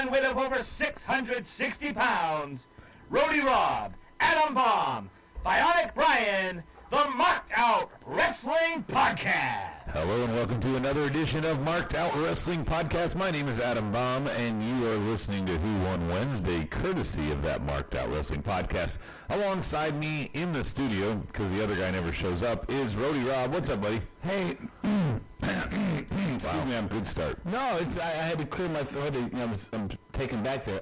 combined weight of over 660 pounds, Rody Rob, Adam Bomb, Bionic Brian, the Marked Out Wrestling Podcast. Hello and welcome to another edition of Marked Out Wrestling Podcast. My name is Adam Baum, and you are listening to Who Won Wednesday, courtesy of that Marked Out Wrestling Podcast. Alongside me in the studio, because the other guy never shows up, is Rody Rob. What's up, buddy? Hey, Excuse me, I'm good start. no, I had to clear my throat. I'm taken back there.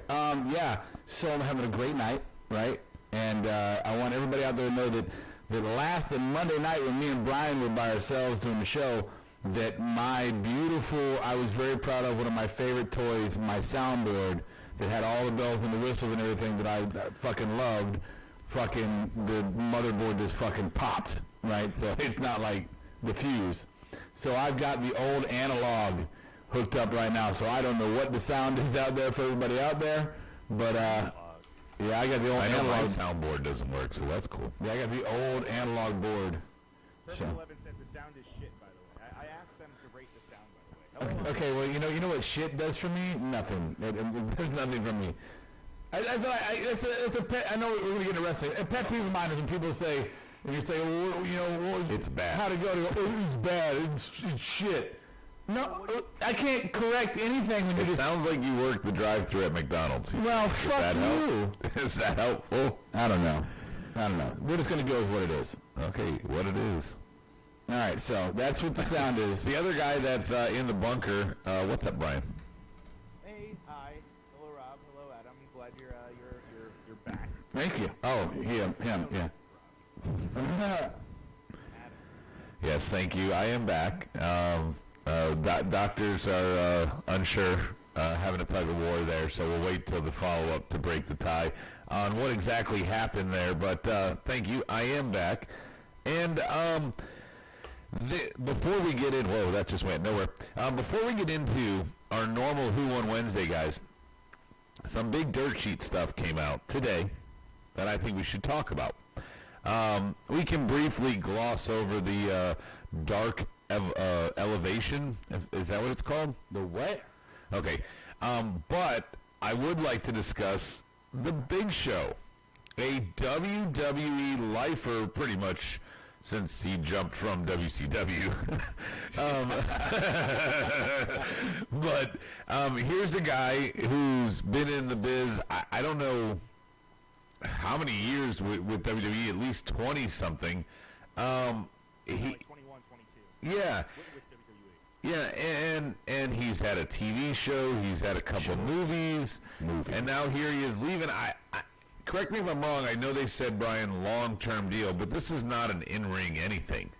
So I'm having a great night, right? And I want everybody out there to know that last Monday night when me and Brian were by ourselves doing the show, that my beautiful, I was very proud of one of my favorite toys, my soundboard, that had all the bells and the whistles and everything that I fucking loved, the motherboard just fucking popped, right? So it's not like the fuse. So I've got the old analog hooked up right now, so I don't know what the sound is out there for everybody out there, but yeah, I got the old analog. My soundboard doesn't work, so that's cool. Yeah, I got the old analog board. Perfect 11 said the sound is shit, by the way. I asked them to rate the sound, by the way. Okay, well, you know what shit does for me? Nothing. There's nothing for me. It's a pet. I know we're going to get into wrestling. A pet peeve of mine is when people say, and you say, well, it's bad. How'd it go? It's bad. It's shit. No, I can't correct anything when you It just... sounds like you work the drive-thru at McDonald's. Well, fuck you. Is that helpful? I don't know. We're just going to go with what it is. Okay, what it is. All right, so that's what the sound is. The other guy that's in the bunker, what's up, Brian? Hey, hi. Hello, Rob. Hello, Adam. I'm glad you're back. Thank you. Oh, him, yeah. Yes, thank you. I am back. Doctors are unsure, having a tug of war there, so we'll wait till the follow-up to break the tie on what exactly happened there. But thank you. I am back. And before we get in, whoa, that just went nowhere. Before we get into our normal Who Won Wednesday, guys, some big dirt sheet stuff came out today that I think we should talk about. We can briefly gloss over the dark elevation. Is that what it's called? The what? Okay. But I would like to discuss the Big Show, a WWE lifer pretty much since he jumped from WCW. But here's a guy who's been in the biz, I don't know how many years with WWE, at least 20-something. Like 21, 22. Yeah. With WWE. Yeah, and he's had a TV show, he's had a couple movies, and now here he is leaving. I correct me if I'm wrong, I know they said, Brian, long-term deal, but this is not an in-ring anything.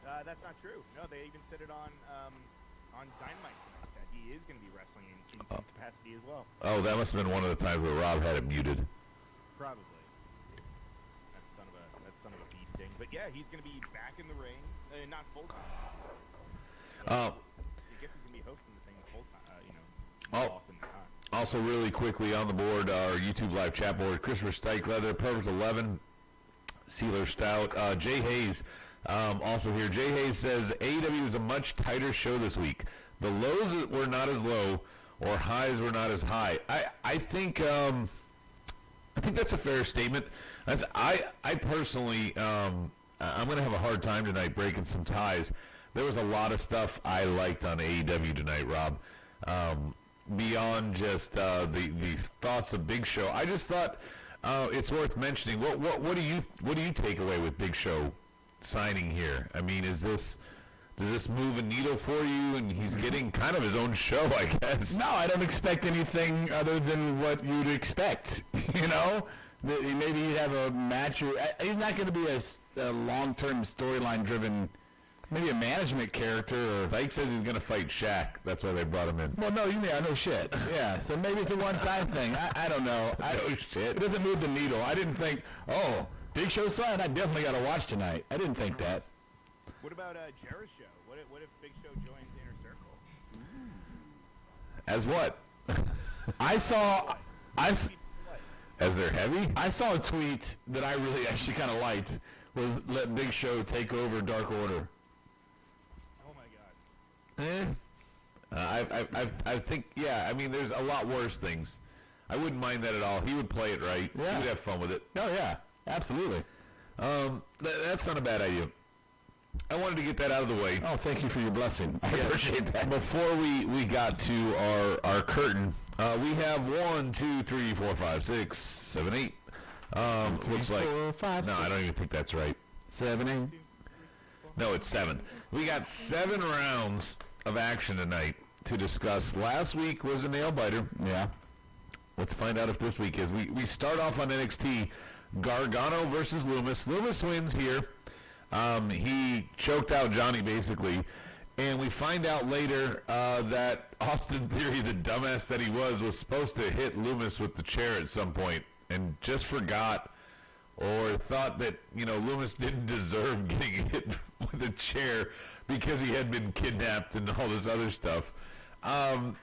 That's not true. No, they even said it on Dynamite tonight, that he is going to be wrestling in some capacity as well. Oh, that must have been one of the times where Rob had it muted. Probably. That son of a bee sting. But yeah, he's going to be back in the ring, not full-time. I guess he's going to be hosting the thing full-time, more often than not. Also, really quickly on the board, our YouTube live chat board, Christopher Stikelether, Perfect 11, Sealer Stout, Jay Hayes, also here. Jay Hayes says, AEW was a much tighter show this week. The lows were not as low, or highs were not as high. I think that's a fair statement. I personally, I'm going to have a hard time tonight breaking some ties. There was a lot of stuff I liked on AEW tonight, Rob. Beyond just the thoughts of Big Show, I just thought it's worth mentioning. What do you take away with Big Show signing here? I mean, does this move a needle for you? And he's getting kind of his own show, I guess. No, I don't expect anything other than what you'd expect. Maybe he'd have a match. He's not going to be a long-term storyline driven. Maybe a management character. Or Dyke says he's going to fight Shaq. That's why they brought him in. Well, no, I know shit. Yeah, so maybe it's a one-time thing. I don't know. No shit. It doesn't move the needle. I didn't think, Big Show signed. I definitely got to watch tonight. I didn't think that. What about Jericho? What if Big Show joins Inner Circle? As what? As they're heavy? I saw a tweet that I really actually kind of liked. Was let Big Show take over Dark Order. Oh my God. I think, yeah, I mean, there's a lot worse things. I wouldn't mind that at all. He would play it right. Yeah. He would have fun with it. Oh, yeah. Absolutely. That's not a bad idea. I wanted to get that out of the way. Oh, thank you for your blessing. I appreciate that. Before we got to our curtain, we have 1, 2, 3, 4, 5, 6, 7, 8. Looks like 4, 5, no, 6, I don't even think that's right. 7, 8. No, it's 7. We got 7 rounds of action tonight to discuss. Last week was a nail biter. Yeah. Let's find out if this week is. We start off on NXT. Gargano versus Loomis. Loomis wins here. He choked out Johnny basically, and we find out later that Austin Theory, the dumbass that he was supposed to hit Loomis with the chair at some point and just forgot or thought that, Loomis didn't deserve getting hit with a chair because he had been kidnapped and all this other stuff. I'm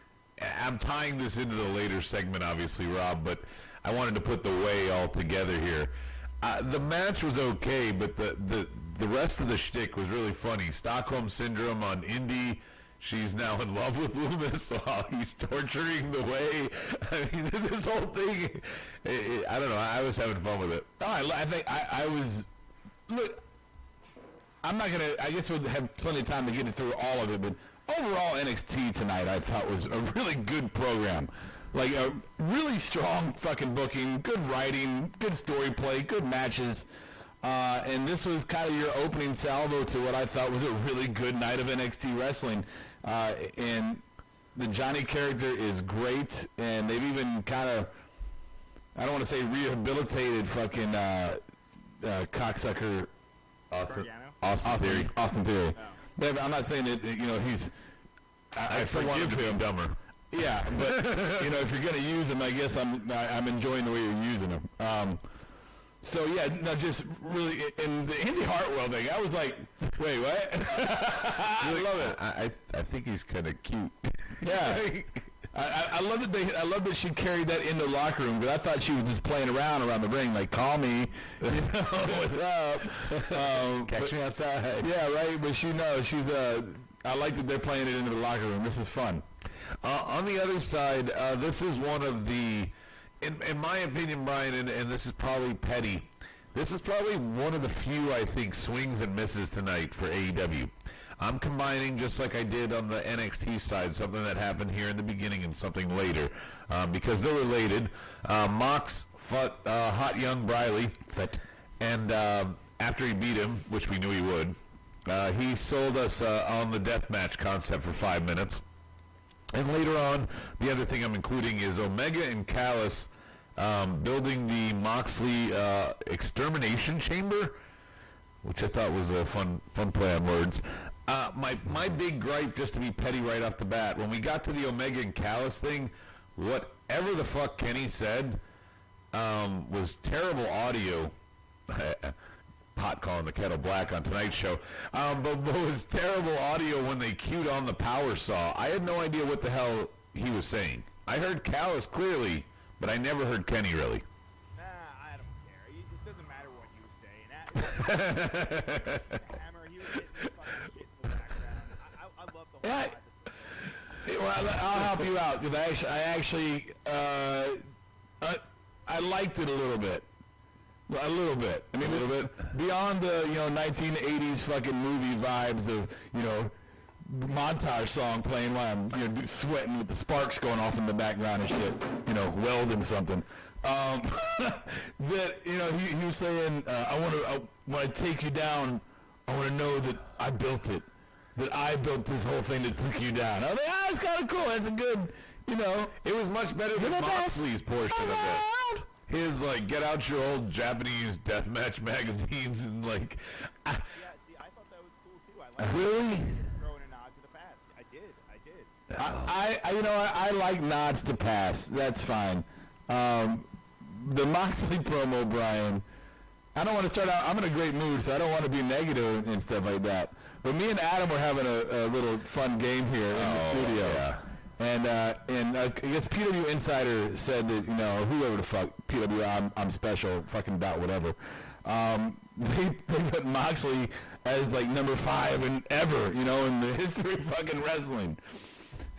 tying this into the later segment, obviously, Rob, but I wanted to put the way all together here. The match was okay, but the rest of the shtick was really funny. Stockholm Syndrome on Indy. She's now in love with Loomis while he's torturing the way. I mean, this whole thing, I don't know. I was having fun with it. Oh, I think I was. Look, I'm not going to. I guess we'll have plenty of time to get it through all of it, but overall, NXT tonight I thought was a really good program. Like a really strong fucking booking, good writing, good story play, good matches. And this was kind of your opening salvo to what I thought was a really good night of NXT wrestling. And the Johnny character is great, and they've even kind of, I don't want to say rehabilitated fucking cocksucker Austin Theory. Austin Theory. Oh. I'm not saying that, he's... I forgive him. Dumber. Yeah, but, if you're going to use him, I guess I'm enjoying the way you're using him. So, yeah, no, just really, in the Indy Hartwell thing, I was like, wait, what? I love it. I think he's kind of cute. Yeah. I love that she carried that into the locker room, because I thought she was just playing around the ring, like, call me, what's up? Catch me outside. Yeah, right, but she's, I like that they're playing it into the locker room. This is fun. On the other side, this is one of the, in my opinion, Brian, and this is probably petty, this is probably one of the few, I think, swings and misses tonight for AEW. I'm combining, just like I did on the NXT side, something that happened here in the beginning and something later, because they're related. Mox fought Hot Young Briley, and after he beat him, which we knew he would, he sold us on the deathmatch concept for 5 minutes. And later on, the other thing I'm including is Omega and Callis building the Moxley extermination chamber, which I thought was a fun play on words. My big gripe, just to be petty right off the bat, when we got to the Omega and Callis thing, whatever the fuck Kenny said was terrible audio. Hot calling the kettle black on tonight's show, but was terrible audio when they cued on the power saw. I had no idea what the hell he was saying. I heard Callis clearly, but I never heard Kenny really. I don't care. It doesn't matter what he was saying. Hammer, he was hitting fucking shit in the background. I love the whole vibe. Well, I'll help you out, because I actually I liked it a little bit. A little bit. I mean, a little bit. Beyond the, 1980s fucking movie vibes of, montage song playing while I'm, sweating with the sparks going off in the background and shit, welding something. That, he was saying, when I take you down, I want to know that I built it. That I built this whole thing that took you down. I was like, it's kind of cool. That's a good, It was much better than Moxley's portion of it. His, get out your old Japanese deathmatch magazines and, Yeah, see, I thought that was cool, too. I like Really? throwing a nod to the past. I did. I like nods to pass. That's fine. The Moxley promo, Brian, I don't want to start out, I'm in a great mood, so I don't want to be negative and stuff like that. But me and Adam were having a little fun game here in the studio. Yeah. And I guess PW Insider said that, whoever the fuck, PW, I'm special, fucking dot whatever. They put Moxley as number 5 in ever, in the history of fucking wrestling.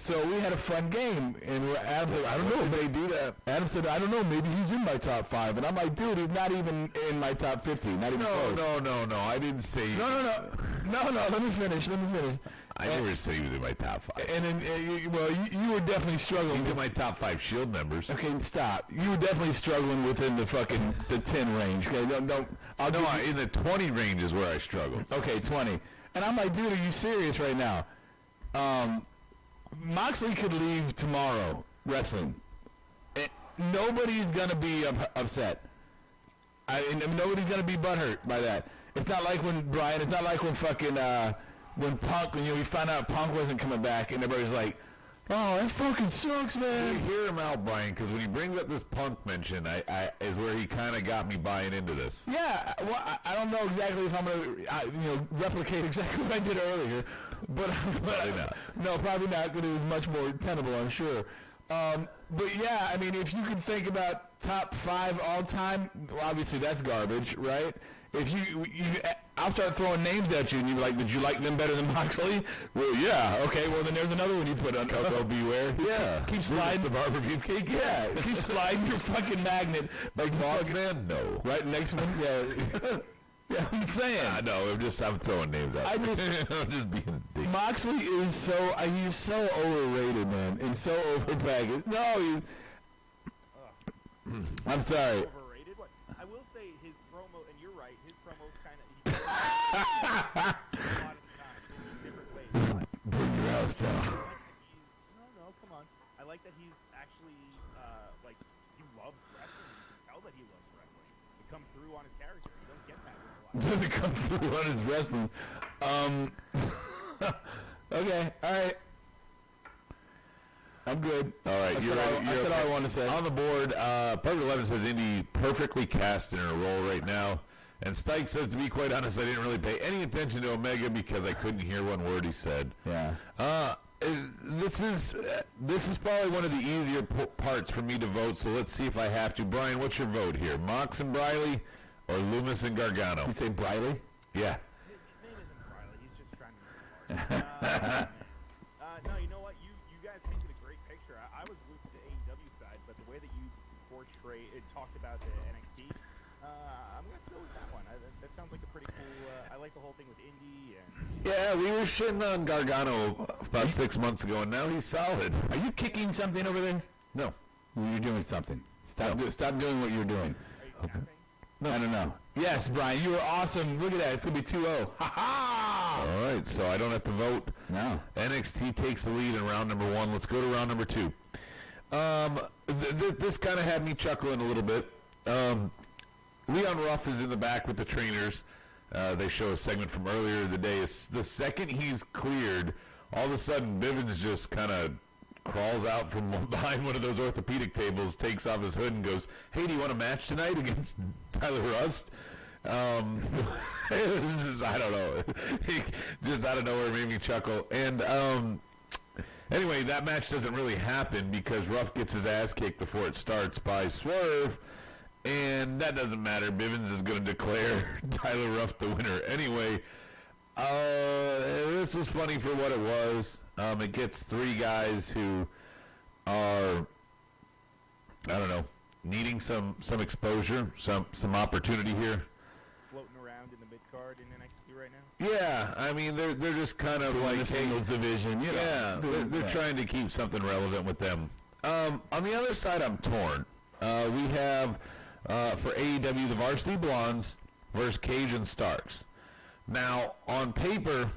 So we had a fun game, and Adam's like, I don't know. They do that. Adam said, I don't know, maybe he's in my top 5. And I'm like, dude, he's not even in my top 50. Not even close. No. I didn't say. No, let me finish. I never said he was in my top 5. And then, you were definitely struggling. He's in my top 5 Shield members. Okay, stop. You were definitely struggling within the 10 range. Okay, don't. In the 20 range is where I struggled. Okay, 20. And I'm like, dude, are you serious right now? Moxley could leave tomorrow wrestling. Nobody's gonna be upset. Nobody's gonna be butthurt by that. It's not like when Brian. It's not like when fucking when Punk. When we found out Punk wasn't coming back, and everybody's like, "Oh, that fucking sucks, man." You hear him out, Brian, because when he brings up this Punk mention, I is where he kind of got me buying into this. Yeah, well, I don't know exactly if I'm gonna replicate exactly what I did earlier, but Probably not. No, probably not. But it was much more tenable, I'm sure. But yeah, I mean, if you can think about top 5 all time, well, obviously that's garbage, right? If I'll start throwing names at you, and you're like, "Did you like them better than Moxley?" Well, yeah. Okay. Well, then there's another one you put on Coco Beware. Yeah. Keep sliding the barber beefcake. Yeah. Keep sliding your fucking magnet Like Boss Man? No. right next one. Yeah. Yeah, I'm saying. I'm throwing names out. I'm just being a dick. Moxley is he's so overrated, man, and so overpackaged. No, I'm sorry. Overrated. What? I will say his promo, and you're right. His promo's kind of a lot of times in different ways. Bring your house down. No, come on. I like that he's actually like he loves wrestling. You can tell that he loves wrestling. It comes through on his character. You don't get that with a lot. Doesn't come through on his wrestling. Okay, all right. I'm good. All right, That's all I want to say. On the board, Perfect 11 says Indy perfectly cast in her role right now. And Stike says, to be quite honest, I didn't really pay any attention to Omega because I couldn't hear one word he said. Yeah. This is probably one of the easier parts for me to vote, so let's see if I have to. Brian, what's your vote here? Mox and Briley or Loomis and Gargano? You say Briley? Yeah. His name isn't Riley. He's just trying to be smart. No, you know what? You guys painted a great picture. I was glued to the AEW side, but the way that you talked about the NXT, I'm going to go with that one. That sounds like a pretty cool. I like the whole thing with Indy and. Yeah, we were shitting on Gargano about 6 months ago, and now he's solid. Are you kicking something over there? No. You're doing something. Stop doing what you're doing. Are you tapping? I don't know. Yes, Brian, you were awesome. Look at that. It's going to be 2-0. Ha-ha! All right, so I don't have to vote. No. NXT takes the lead in round number 1. Let's go to round number 2. This kind of had me chuckling a little bit. Leon Ruff is in the back with the trainers. They show a segment from earlier in the day. The second he's cleared, all of a sudden Bivens just kind of crawls out from behind one of those orthopedic tables, takes off his hood and goes, "Hey, do you want a match tonight against Tyler Rust?" This is, I don't know. Just out of nowhere made me chuckle. And anyway, that match doesn't really happen because Ruff gets his ass kicked before it starts by Swerve. And that doesn't matter. Bivens is going to declare Tyler Ruff the winner. Anyway, this was funny for what it was. It gets 3 guys who are, I don't know, needing some exposure, some opportunity here. Floating around in the mid-card in NXT right now? Yeah, I mean, they're just kind of like the singles division. You know. Yeah, they're trying to keep something relevant with them. On the other side, I'm torn. We have, for AEW, the Varsity Blondes versus Cage and Starks. Now, on paper,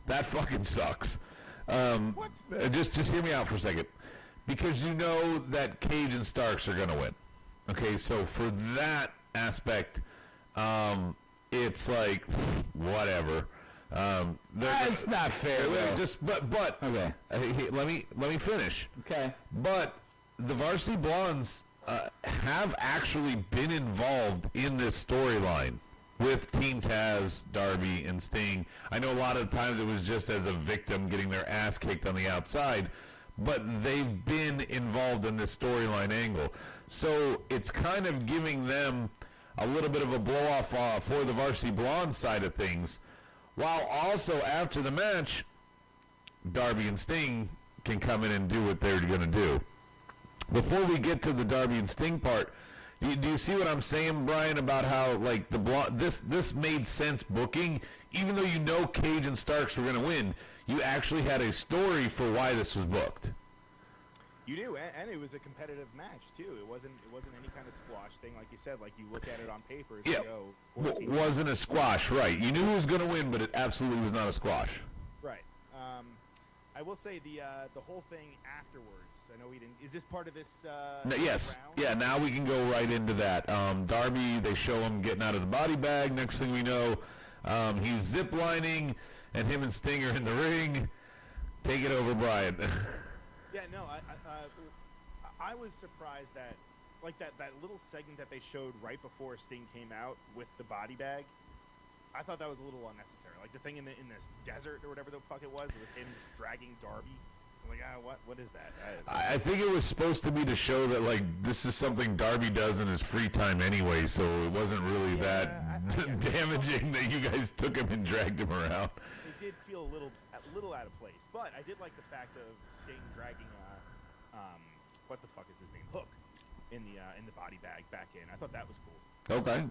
that fucking sucks. What? Just hear me out for a second. Because you know that Cage and Starks are going to win. Okay, so for that aspect, it's like, whatever. It's not fair, though. But Okay. hey, let me finish. Okay. But the Varsity Blondes have actually been involved in this storyline with Team Taz, Darby, and Sting. I know a lot of times it was just as a victim getting their ass kicked on the outside, but they've been involved in this storyline angle. So it's kind of giving them a little bit of a blow-off for the Varsity Blonde side of things, while also after the match, Darby and Sting can come in and do what they're going to do. Before we get to the Darby and Sting part, do you see what I'm saying, Brian, about how like this made sense booking, even though you know Cage and Starks were going to win, you actually had a story for why this was booked. You do, and it was a competitive match too. It wasn't any kind of squash thing, like you said. Like you look at it on paper, it's wasn't a squash, right? You knew who was going to win, but it absolutely was not a squash. Right. I will say the whole thing afterwards. I know we didn't. Is this part of this? Yes. Round? Yeah. Now we can go right into that. Darby, they show him getting out of the body bag. Next thing we know, he's ziplining, and him and Sting are in the ring. Take it over, Brian. Yeah. No. I was surprised that, like that little segment that they showed right before Sting came out with the body bag. I thought that was a little unnecessary. Like the thing in this desert or whatever the fuck it was with him dragging Darby. Like, what is that? I think it was supposed to be to show that, like, this is something Darby does in his free time anyway, so it wasn't really damaging that you guys took him and dragged him around. It did feel a little out of place, but I did like the fact of Sting dragging, what the fuck is his name? Hook in the body bag back in. I thought that was cool. Okay.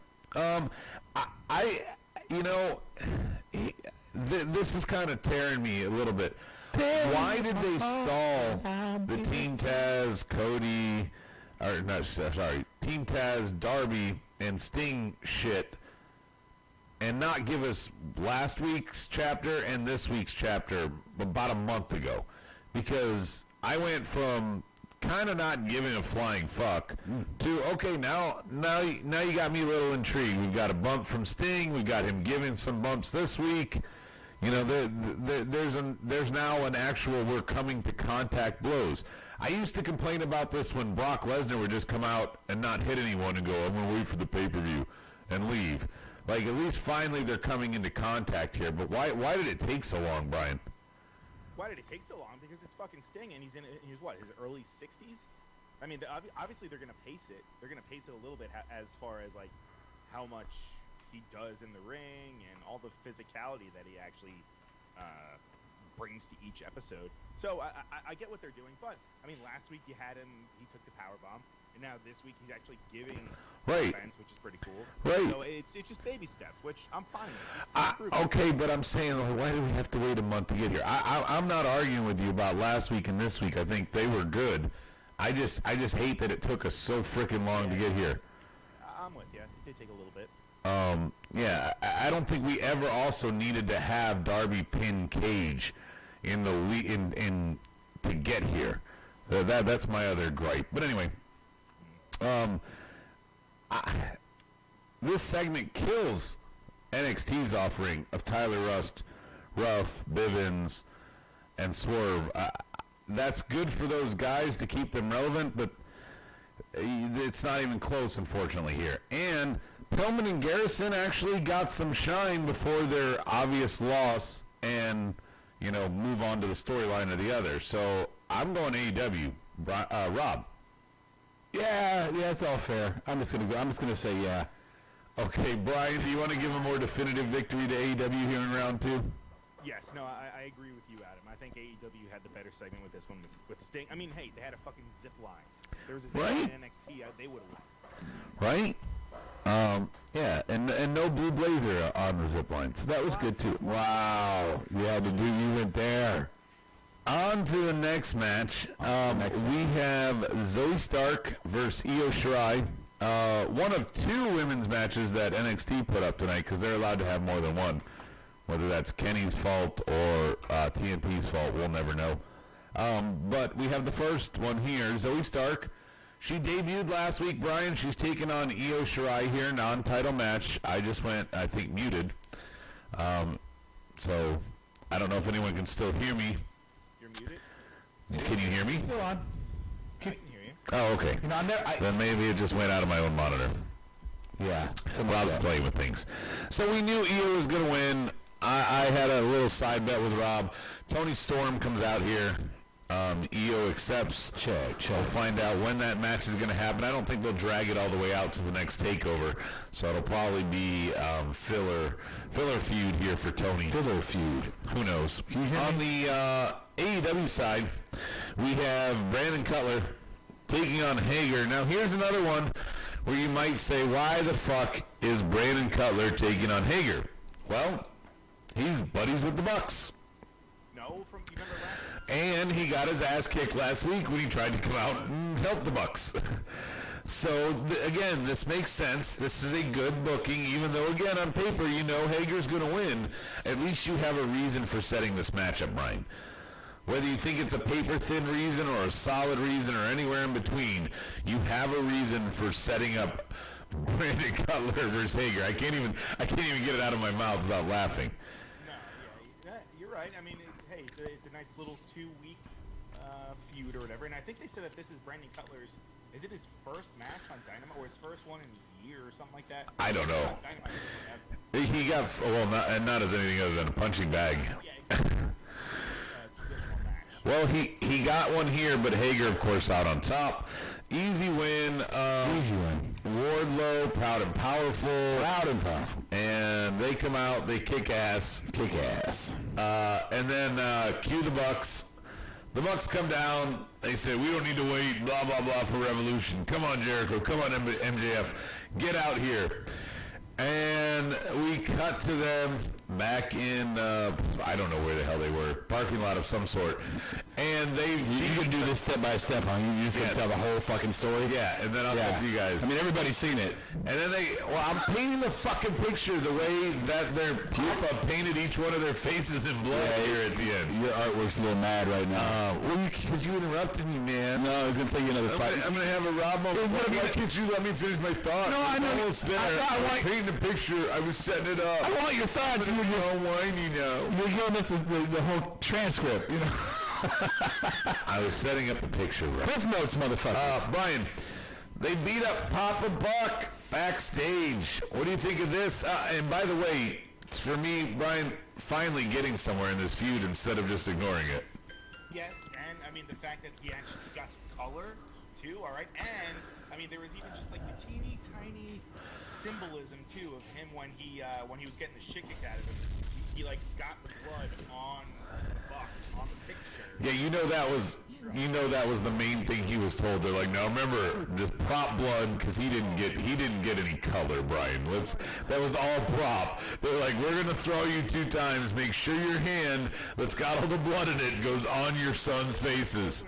This is kind of tearing me a little bit. Why did they stall the Team Taz, Team Taz, Darby, and Sting shit and not give us last week's chapter and this week's chapter about a month ago? Because I went from kind of not giving a flying fuck to, okay, now you got me a little intrigued. We've got a bump from Sting. We got him giving some bumps this week. You know, there's now an actual we're coming to contact blows. I used to complain about this when Brock Lesnar would just come out and not hit anyone and go, I'm going to wait for the pay-per-view and leave. Like, at least finally they're coming into contact here. But why did it take so long, Brian? Why did it take so long? Because it's fucking Sting, and he's in his early 60s? I mean, obviously they're going to pace it. They're going to pace it a little bit as far as, like, how much he does in the ring and all the physicality that he actually brings to each episode. So I get what they're doing, but I mean, last week you had him, he took the powerbomb, and now this week he's actually giving defense, which is pretty cool. Right. So it's just baby steps, which I'm fine with. Okay, but I'm saying, why do we have to wait a month to get here? I'm not arguing with you about last week and this week. I think they were good. I just hate that it took us so freaking long to get here. I'm with you. It did take a little bit. I don't think we ever also needed to have Darby pin Cage in to get here. That's my other gripe. But anyway, this segment kills NXT's offering of Tyler Rust, Ruff, Bivens, and Swerve. That's good for those guys to keep them relevant, but it's not even close, unfortunately, here. And Pillman and Garrison actually got some shine before their obvious loss and, move on to the storyline of the other. So I'm going AEW. Rob. Yeah, it's all fair. I'm just gonna say yeah. Okay, Brian, do you want to give a more definitive victory to AEW here in round 2? Yes, no, I agree with you, Adam. I think AEW had the better segment with this one with Sting. I mean, hey, they had a fucking zip line. There was a zip line in NXT, they would have won. Right? Yeah, and no blue blazer on the zip line, so that was good too. Wow, you went there. On to the next match. We have Zoe Stark versus Io Shirai. One of 2 women's matches that NXT put up tonight, because they're allowed to have more than one. Whether that's Kenny's fault or TNT's fault, we'll never know. But we have the first one here, Zoe Stark. She debuted last week, Brian. She's taking on Io Shirai here, non-title match. I just went, I think, muted. So I don't know if anyone can still hear me. You're muted? Can you hear me? Still on. I can hear you. Oh, okay. Then maybe it just went out of my own monitor. Yeah. Rob's playing with things. So we knew Io was going to win. I had a little side bet with Rob. Tony Storm comes out here. Io accepts. We'll find out when that match is going to happen. I don't think they'll drag it all the way out to the next takeover, so it'll probably be filler feud here for Tony. Filler feud. Who knows? AEW side, we have Brandon Cutler taking on Hager. Now, here's another one where you might say, why the fuck is Brandon Cutler taking on Hager? Well, he's buddies with the Bucks. No, you remember last? And he got his ass kicked last week when he tried to come out and help the Bucks. So, again, this makes sense. This is a good booking, even though, again, on paper, you know Hager's going to win. At least you have a reason for setting this matchup, Brian. Whether you think it's a paper-thin reason or a solid reason or anywhere in between, you have a reason for setting up Brandon Cutler versus Hager. I can't even get it out of my mouth without laughing. No, yeah, you're right. I mean, it's a nice little 2-week feud or whatever. And I think they said that this is Brandon Cutler's. Is it his first match on Dynamite or his first one in a year or something like that? I don't know. Dynamite, He got not as anything other than a punching bag. yeah, exactly. Traditional match. Well, he got one here, but Hager, of course, out on top. Easy win. Easy win. Wardlow, proud and powerful. Proud and powerful. And they come out, they kick ass. Kick ass. And then cue the Bucks. The Bucks come down. They say, we don't need to wait, blah, blah, blah, for Revolution. Come on, Jericho. Come on, MJF. Get out here. And we cut to them back in, I don't know where the hell they were, parking lot of some sort. And You can do this step by step, huh? You just can tell the whole fucking story? Yeah, and then I'll tell you guys. I mean, everybody's seen it. And then I'm painting the fucking picture the way that their Papa painted each one of their faces in blood here at the end. Your artwork's a little mad right now. Because you interrupted me, man. No, I was going to take you another fight. I'm going to have a Rob moment. Why can't you let me finish my thought? No, I know. I'm almost there. I was painting the picture. I was setting it up. I want your thoughts. You were just all whiny now. You're giving us the whole transcript, you know. I was setting up the picture, right? Cliff notes, motherfucker. Brian, they beat up Papa Buck backstage. What do you think of this? And by the way, for me, Brian, finally getting somewhere in this feud instead of just ignoring it. Yes, and I mean the fact that he actually got some color too. All right, and I mean there was even just like the teeny tiny symbolism too of him when he was getting the shit kicked out of him. He like got the blood on the box on the picture. Yeah, you know that was the main thing he was told. They're like, now remember, just prop blood because he didn't get any color, Brian. That was all prop. They're like, we're gonna throw you 2 times. Make sure your hand that's got all the blood in it goes on your son's faces.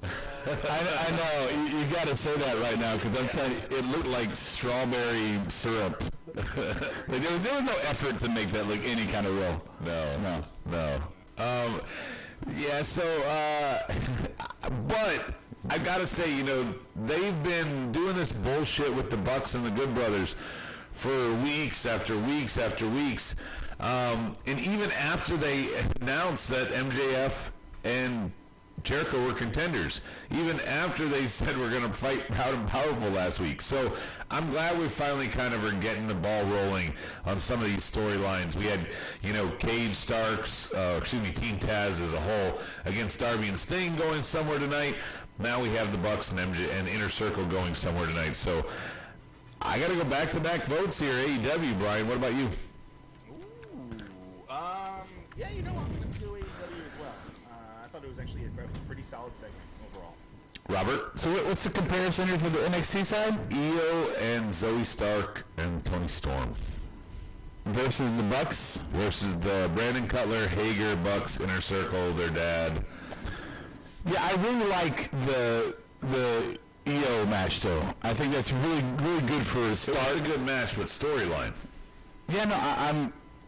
I know. You got to say that right now because I'm telling you, it looked like strawberry syrup. Like, there was no effort to make that look any kind of real. No. Yeah, so, but I gotta say, they've been doing this bullshit with the Bucks and the Good Brothers for weeks after weeks after weeks. And even after they announced that MJF and Jericho were contenders, even after they said we're going to fight Proud and Powerful last week. So I'm glad we finally kind of are getting the ball rolling on some of these storylines. We had, Cage Starks, Team Taz as a whole against Darby and Sting going somewhere tonight. Now we have the Bucks and MJ and Inner Circle going somewhere tonight. So I got to go back-to-back votes here. AEW, Brian, what about you? Yeah, I'm going to do AEW as well. I thought it was actually a pretty solid segment overall. Robert? So what's the comparison here for the NXT side? Io and Zoe Stark and Toni Storm. Versus the Bucks? Versus the Brandon Cutler, Hager, Bucks, Inner Circle, their dad. Yeah, I really like the Io match, though. I think that's really, really good for a start. It was a good match with storyline. Yeah, no,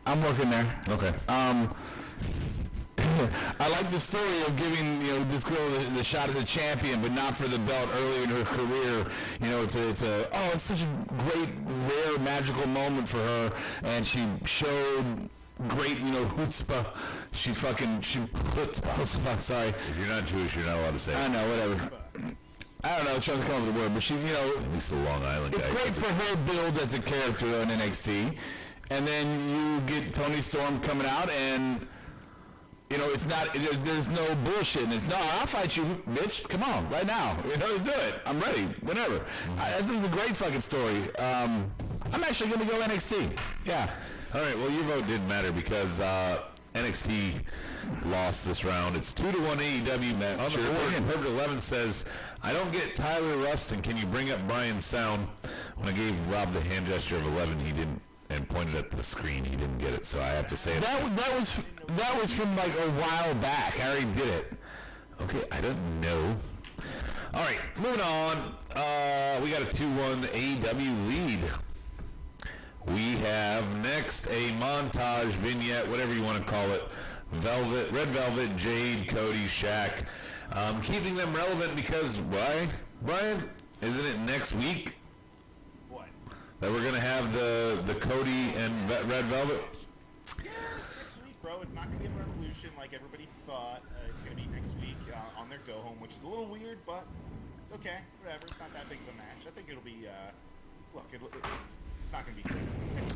I'm working there. Okay. I like the story of giving this girl the shot as a champion, but not for the belt early in her career. It's such a great, rare, magical moment for her, and she showed great, chutzpah. She chutzpah. Sorry. If you're not Jewish, you're not allowed to say it. I know, whatever. I don't know, I was trying to come up with a word, but she, at least the Long Island it's guy. great for her build as a character on NXT, and then you get Toni Storm coming out, and it's not. There's no bullshit. And it's no. I'll fight you, bitch. Come on, right now. Let's do it. I'm ready. Whenever. This is a great fucking story. I'm actually going to go NXT. Yeah. All right. Well, your vote didn't matter because NXT lost this round. It's 2-1 AEW match. On the board, Perfect 11 says, I don't get Tyler Rustin. Can you bring up Brian's sound? When I gave Rob the hand gesture of 11, he didn't, and pointed at the screen. He didn't get it, so I have to say it. That was from like a while back. I already did it. Okay, I don't know. All right, moving on. We got a 2-1 AEW lead. We have next a montage vignette, whatever you want to call it. Red Velvet, Jade, Cody, Shaq. Keeping them relevant because why? Brian, isn't it next week? What? That we're going to have the Cody and Red Velvet? Yeah, next week, bro. It's not going to be a revolution like everybody thought. It's going to be next week on their go-home, which is a little weird, but it's okay. Whatever. It's not that big of a match. I think it'll be, look, it's not going to be good.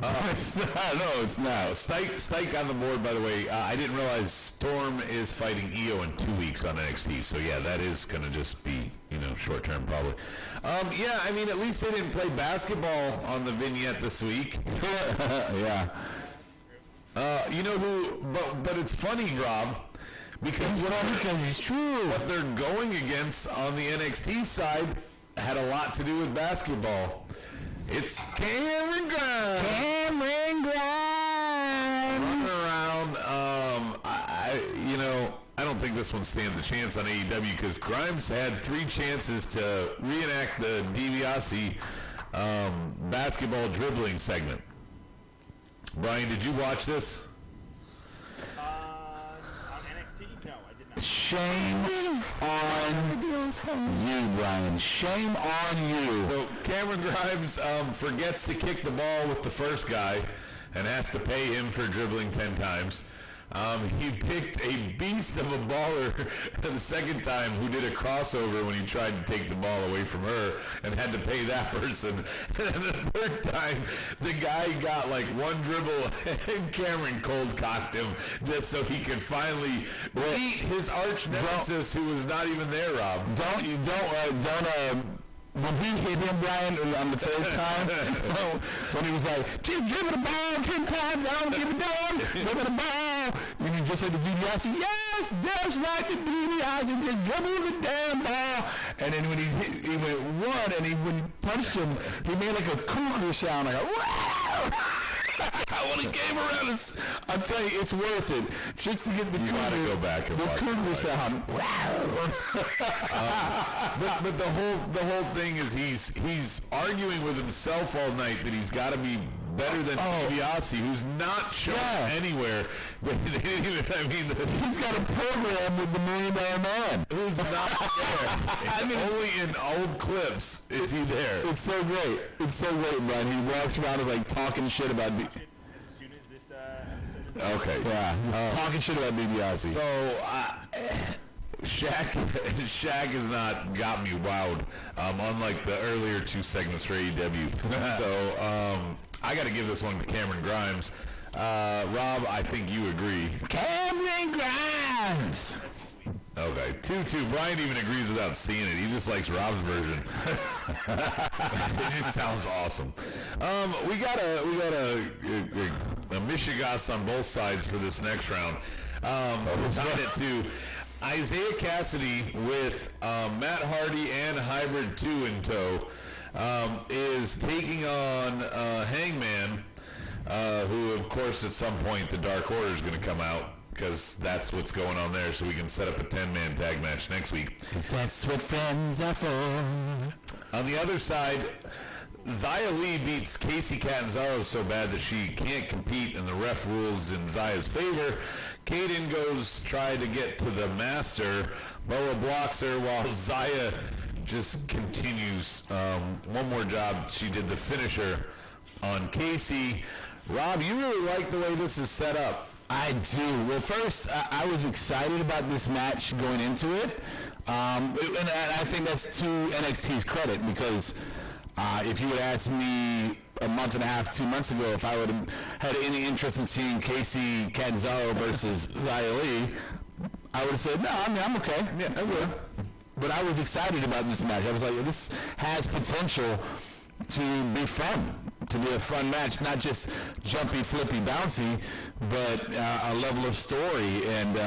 No, it's not. Stike on the board, by the way. I didn't realize Storm is fighting Io in 2 weeks on NXT, so yeah, that is going to just be, short term probably. Yeah, I mean, at least they didn't play basketball on the vignette this week. Yeah. You know who, but it's funny, Rob, because it's true. What they're going against on the NXT side had a lot to do with basketball. It's Cameron Grimes. Running around. I don't think this one stands a chance on AEW because Grimes had 3 chances to reenact the DiBiase basketball dribbling segment. Brian, did you watch this? On NXT? No, I did not. Shame on you, Brian. Shame on you. So Cameron Grimes forgets to kick the ball with the first guy and has to pay him for dribbling 10 times. He picked a beast of a baller the second time who did a crossover when he tried to take the ball away from her and had to pay that person. And the third time, the guy got like one dribble and Cameron cold cocked him just so he could finally beat his arch nemesis who was not even there, Rob. When he hit him, Brian, on the third time, when he was like, just dribble the ball 10 times, I don't give a damn, dribble the ball. And he just said to DiBiase, yes, just like the DiBiase, just dribble the damn ball. And then when he went one, and when he punched him, he made like a cougar sound, like a wow. When he came around us, I'm telling you, it's worth it. Just to get the go back and watch cougar sound. But the whole thing is he's arguing with himself all night that he's got to be better than DiBiase, who's not shown anywhere. He's got a program with the $1 Million Man. Who's not there. Only in old clips is he there. It's so great. It's so great, Brian. He walks around and like talking shit about As soon as this episode is okay. Yeah, talking shit about DiBiase. So, Shaq has not got me wowed, unlike the earlier 2 segments for AEW. So, I got to give this one to Cameron Grimes. Rob, I think you agree. Cameron Grimes! Okay, 2-2. Brian even agrees without seeing it. He just likes Rob's version. It just sounds awesome. We got a Michigas on both sides for this next round. We're tying it to Isaiah Cassidy with Matt Hardy and Hybrid 2 in tow. Is taking on Hangman, who, of course, at some point the Dark Order is going to come out because that's what's going on there, so we can set up a 10-man tag match next week. That's what friends are for. On the other side, Xia Li beats Casey Catanzaro so bad that she can't compete, and the ref rules in Xia's favor. Kaden goes try to get to the master. Boa blocks her while Xia just continues. One more job. She did the finisher on Casey. Rob, you really like the way this is set up. I do. Well, first, I was excited about this match going into it. And I think that's to NXT's credit because if you had asked me a month and a half, 2 months ago, if I would have had any interest in seeing Casey Catanzaro versus Xia Li, I would have said, no, I'm okay. Yeah, I would. But I was excited about this match. I was like, this has potential to be fun. to be a fun match, not just jumpy, flippy, bouncy, but a level of story and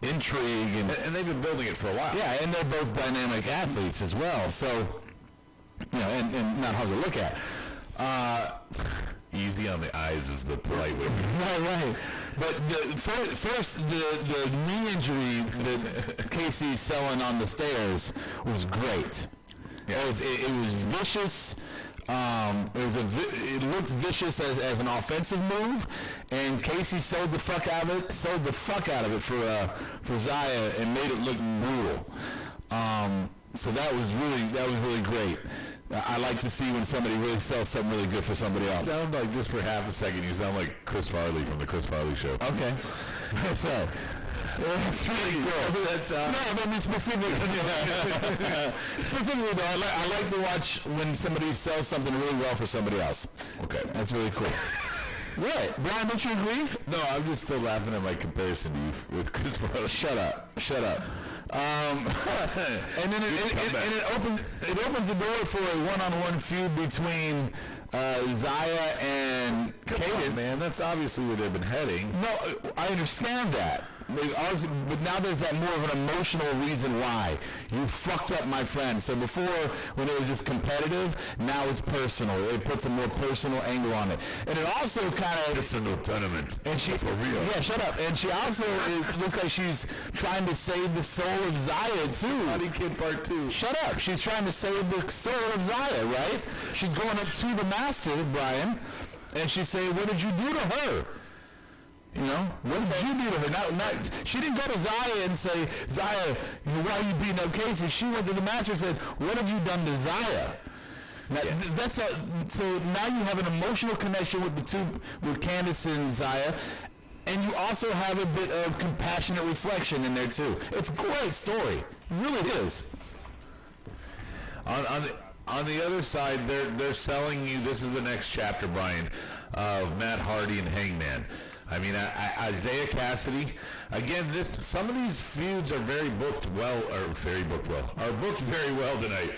intrigue. And they've been building it for a while. Yeah, and they're both dynamic athletes as well. So, and not hard to look at. Easy on the eyes is the polite way. Right. But first, the knee injury that Casey's selling on the stairs was great. Yeah. It was vicious. It looked vicious as an offensive move, and Casey sold the fuck out of it for Zaya and made it look brutal. So that was really great. I like to see when somebody really sells something really good for somebody else. You sound like, just for half a second, you sound like Chris Farley from the Chris Farley Show. Okay. So, that's really cool. No, I mean specifically though, I like to watch when somebody sells something really well for somebody else. Okay. That's really cool. What? Brian, don't you agree? No, I'm just still laughing at my comparison to you with Chris Farley. Shut up. And then it opens the door for a one-on-one feud between Zaya and Cadence. Man, that's obviously where they've been heading. No, I understand that. But now there's that more of an emotional reason why. You fucked up, my friend. So before, when it was just competitive, now it's personal. It puts a more personal angle on it. And it also kind of... It's a no tournament. And she... For real. Yeah, shut up. And she also, it looks like she's trying to save the soul of Zaya, too. Honey Kid Part 2. Shut up. She's trying to save the soul of Zaya, right? She's going up to the master, Brian, and she's saying, what did you do to her? You know, what did you do to her? She didn't go to Zaya and say, Zaya, why are you beating up Casey? She went to the master and said, what have you done to Zaya? Now, so now you have an emotional connection with Candice and Zaya, and you also have a bit of compassionate reflection in there too. It's a great story. It really is. On the other side, they're selling you, this is the next chapter, Brian, of Matt Hardy and Hangman. I mean, Isaiah Cassidy. Again, some of these feuds are booked very well tonight.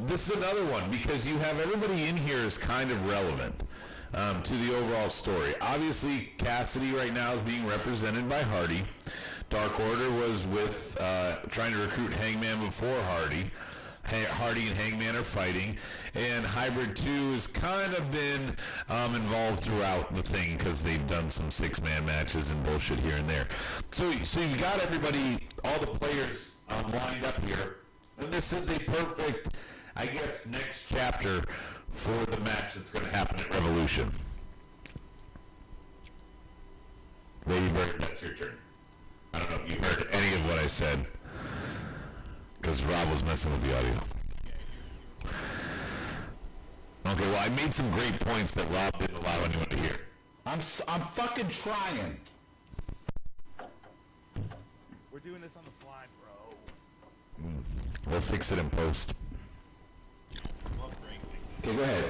This is another one because you have everybody in here is kind of relevant to the overall story. Obviously, Cassidy right now is being represented by Hardy. Dark Order was with trying to recruit Hangman before Hardy. Hardy and Hangman are fighting, and Hybrid 2 has kind of been involved throughout the thing because they've done some six-man matches and bullshit here and there. So you've got everybody, all the players lined up here, and this is a perfect, I guess, next chapter for the match that's going to happen at Revolution. Lady Bird, that's your turn. I don't know if you heard any of what I said. Because Rob was messing with the audio. Okay, well, I made some great points that Rob didn't allow anyone to hear. I'm fucking trying. We're doing this on the fly, bro. We'll fix it in post. Okay, go ahead.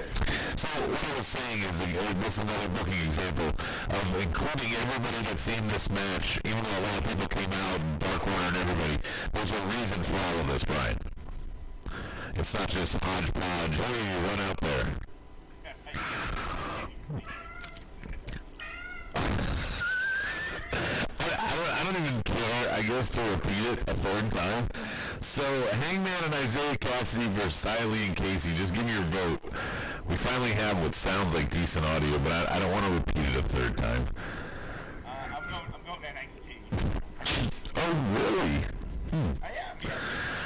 So what I was saying is this is another booking example of including everybody that's in this match, even though a lot of people came out, Dark Order and everybody. There's a reason for all of this, Brian. It's not just hodgepodge, hey, run out there. I don't even care, I guess, to repeat it a third time. So, Hangman and Isaiah Cassidy versus Xia Li and Casey, just give me your vote. We finally have what sounds like decent audio, but I don't want to repeat it a third time. I'm going NXT. Oh, really? I am, yeah.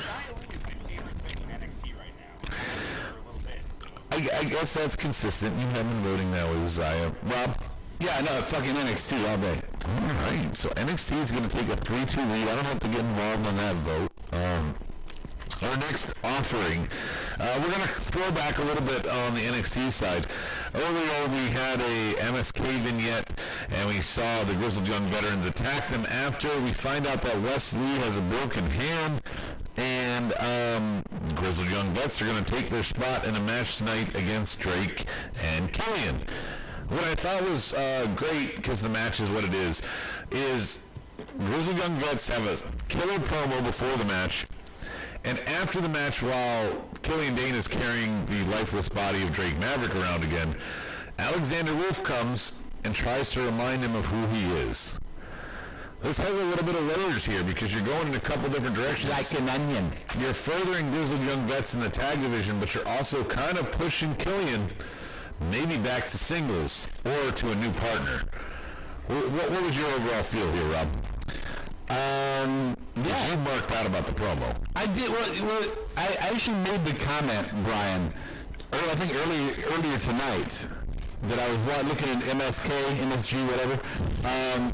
Xia Li is my favorite thing in NXT right now. For a little bit. So. I guess that's consistent. You have been voting that way with Xia. Rob? Yeah, no, fucking NXT all day. All right, so NXT is going to take a 3-2 lead. I don't have to get involved on that vote. Our next offering, we're going to throw back a little bit on the NXT side. Earlier, we had a MSK vignette, and we saw the Grizzled Young Veterans attack them after we find out that Wes Lee has a broken hand, and Grizzled Young Vets are going to take their spot in a match tonight against Drake and Killian. What I thought was great, because the match is what it is Grizzled Young Vets have a killer promo before the match, and after the match, while Killian Dane is carrying the lifeless body of Drake Maverick around again, Alexander Wolf comes and tries to remind him of who he is. This has a little bit of layers here because you're going in a couple different directions. Like an onion. You're furthering Grizzled Young Vets in the tag division, but you're also kind of pushing Killian maybe back to singles or to a new partner. What was your overall feel here, Rob? Yeah. You marked out about the promo. I did. Well, I actually made the comment, Brian, I think earlier tonight, that I was looking at MSK, MSG, whatever,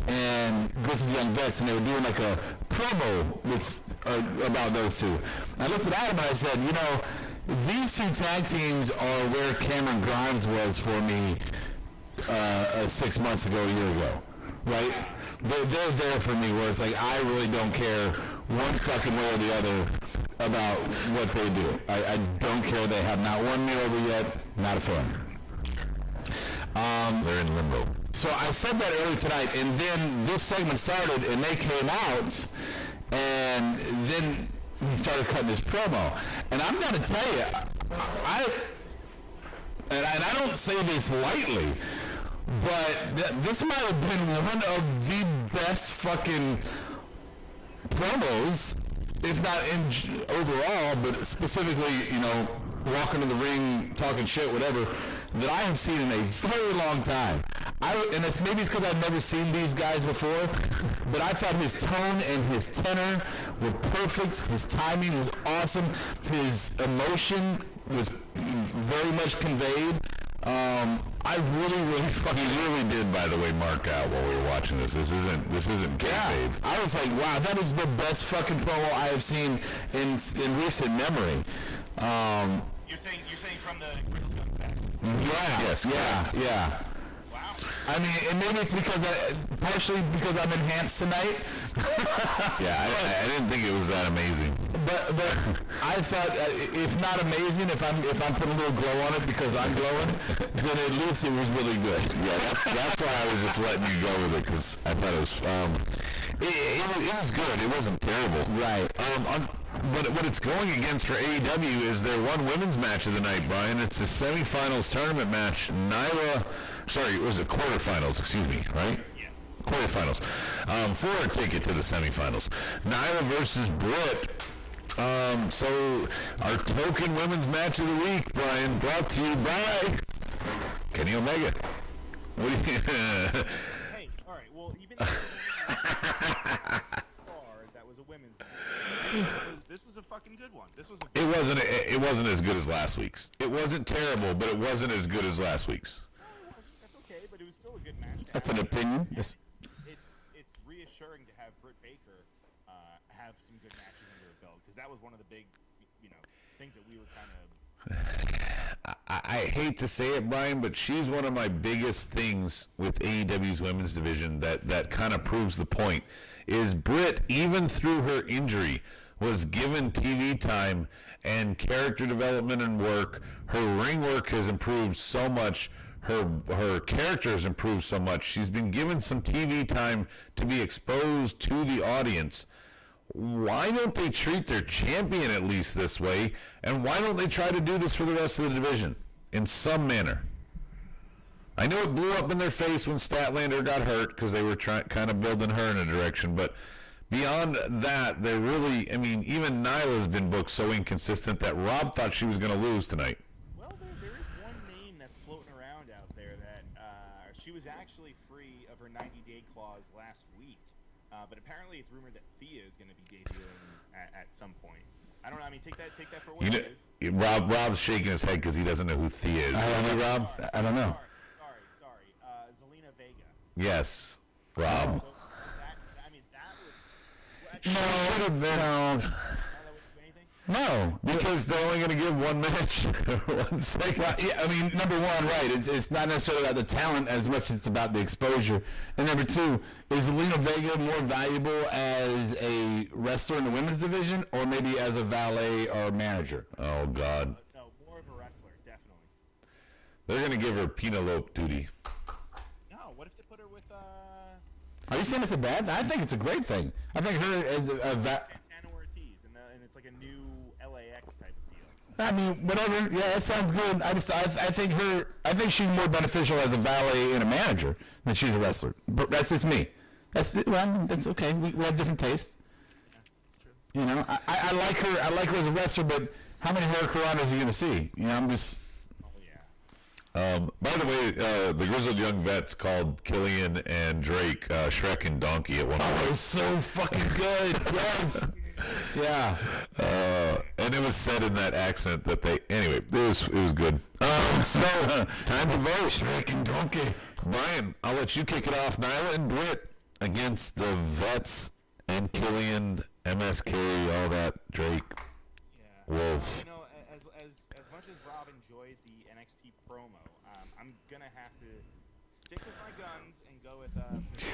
and Grizzled Young Vets, and they were doing like a promo with about those two. I looked at Adam and I said, you know, these two tag teams are where Cameron Grimes was for me 6 months ago, a year ago, right? They're there for me where it's like I really don't care one fucking way or the other about what they do. I don't care. They have not won me over yet. Not a fan. They're in limbo. So I said that earlier tonight, and then this segment started, and they came out, and then he started cutting his promo. And I'm going to tell you, I don't say this lightly, but this might have been one of the best fucking promos, if not in overall, but specifically, you know, walking to the ring, talking shit, whatever, that I have seen in a very long time. And it's maybe because I've never seen these guys before, but I thought his tone and his tenor were perfect. His timing was awesome. His emotion was very much conveyed. I really fucking really did, by the way, mark out while we were watching this. This isn't kayfabe. I was like, wow, that is the best fucking promo I have seen in recent memory. You're saying from the Grizzled Young Vets? Yeah. Yes. Yeah. Wow. I mean, and maybe it's because partially because I'm enhanced tonight. Yeah, I didn't think it was that amazing. But I thought, if not amazing, if I'm putting a little glow on it because I'm glowing, then at least it was really good. Yeah, that's why I was just letting you go with it because I thought it was it was good. It wasn't terrible. Right. But what it's going against for AEW is their one women's match of the night, Brian. It's a semifinals tournament match. It was a quarterfinals, excuse me, right? Yeah. Quarterfinals. For a ticket to the semifinals. Nyla versus Britt. So our token women's match of the week, Brian, brought to you by Kenny Omega. What do you Hey, all right. Well, even that was a women's match. This was a fucking good one. This was. It wasn't as good as last week's. It wasn't terrible, but it wasn't as good as last week's. No, that's okay, but it was still a good match. That's an opinion. It's reassuring to have Britt Baker have some good matches under her belt because that was one of the big, things that we were kind of. I hate to say it, Brian, but she's one of my biggest things with AEW's women's division that kind of proves the point. Is Britt, even through her injury, was given TV time and character development and work. Her ring work has improved so much. Her character has improved so much. She's been given some TV time to be exposed to the audience. Why don't they treat their champion at least this way? And why don't they try to do this for the rest of the division in some manner? I know it blew up in their face when Statlander got hurt because they were kind of building her in a direction, but beyond that, they're really, even Nyla's been booked so inconsistent that Rob thought she was going to lose tonight. Well, there is one name that's floating around out there that she was actually free of her 90-day clause last week, but apparently it's rumored that Thea is going to be debuting at some point. I don't know. Take that for what it is. Rob's shaking his head because he doesn't know who Thea is. I don't know, Rob. I don't know. Sorry. Zelina Vega. Yes, Rob. So that would. No, it would have been. That wouldn't do anything? No, Because they're only going to give one match, 1 second. yeah, number one, right? It's not necessarily about the talent as much as it's about the exposure. And number two, is Zelina Vega more valuable as a wrestler in the women's division, or maybe as a valet or manager? Oh God, No, more of a wrestler, definitely. they're going to give her Penelope duty. No, what if they put her with Are you saying it's a bad thing? I think it's a great thing. I think her as a Santana Ortiz, and it's like a new LAX type of deal. I mean, whatever. Yeah, that sounds good. I think she's more beneficial as a valet and a manager than she's a wrestler. But that's just me. That's okay. We have different tastes. Yeah, that's true. You know, I like her. I like her as a wrestler, but how many Hurricanranas are you gonna see? You know, I'm just. Oh yeah. By the way, the Grizzled Young Vets called Killian and Drake Shrek and Donkey at one point. Oh, it was so fucking good. Yes. Yeah. And it was said in that accent that they. Anyway, it was good. So time to vote. Shrek and Donkey. Brian, I'll let you kick it off. Nyla and Britt against the Vets and Killian, MSK, all that. Drake, Yeah. Wolf. You know, as much as Rob enjoyed the NXT promo, I'm gonna have to stick with my guns and go with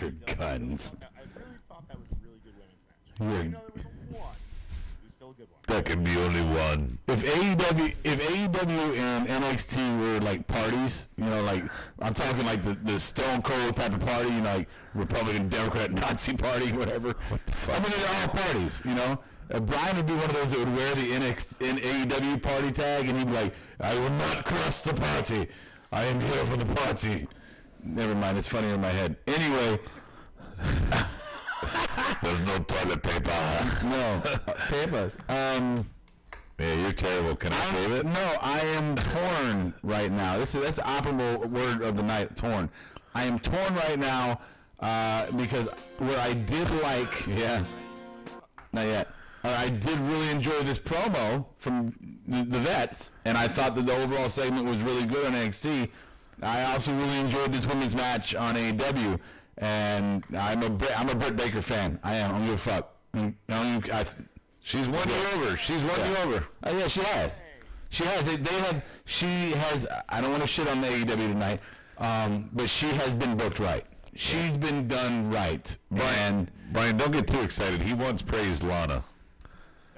Your guns. I really thought that was a really good women's match. Your- Even though there was one, it was still a good one. That can be only one. If AEW and NXT were like parties, you know, like I'm talking like the Stone Cold type of party, you know, like Republican, Democrat, Nazi party, whatever. What the fuck? I mean, they're all parties, you know. Brian would be one of those that would wear the NXT and AEW party tag, and he'd be like, "I will not cross the party. I am here for the party." Never mind, it's funny in my head. Anyway. There's no toilet paper. No. Papers. Yeah, you're terrible. Can I save it? No, I am torn right now. That's the operable word of the night, torn. I am torn right now because where I did like, not yet. I did really enjoy this promo from the Vets, and I thought that the overall segment was really good on NXT. I also really enjoyed this women's match on AEW, and I'm a Britt Baker fan. I am. I don't give a fuck. She's won you over. She's won you over. Oh yeah, she has. She has. She has. I don't want to shit on the AEW tonight, but she has been booked right. She's been done right. Brian, don't get too excited. He once praised Lana.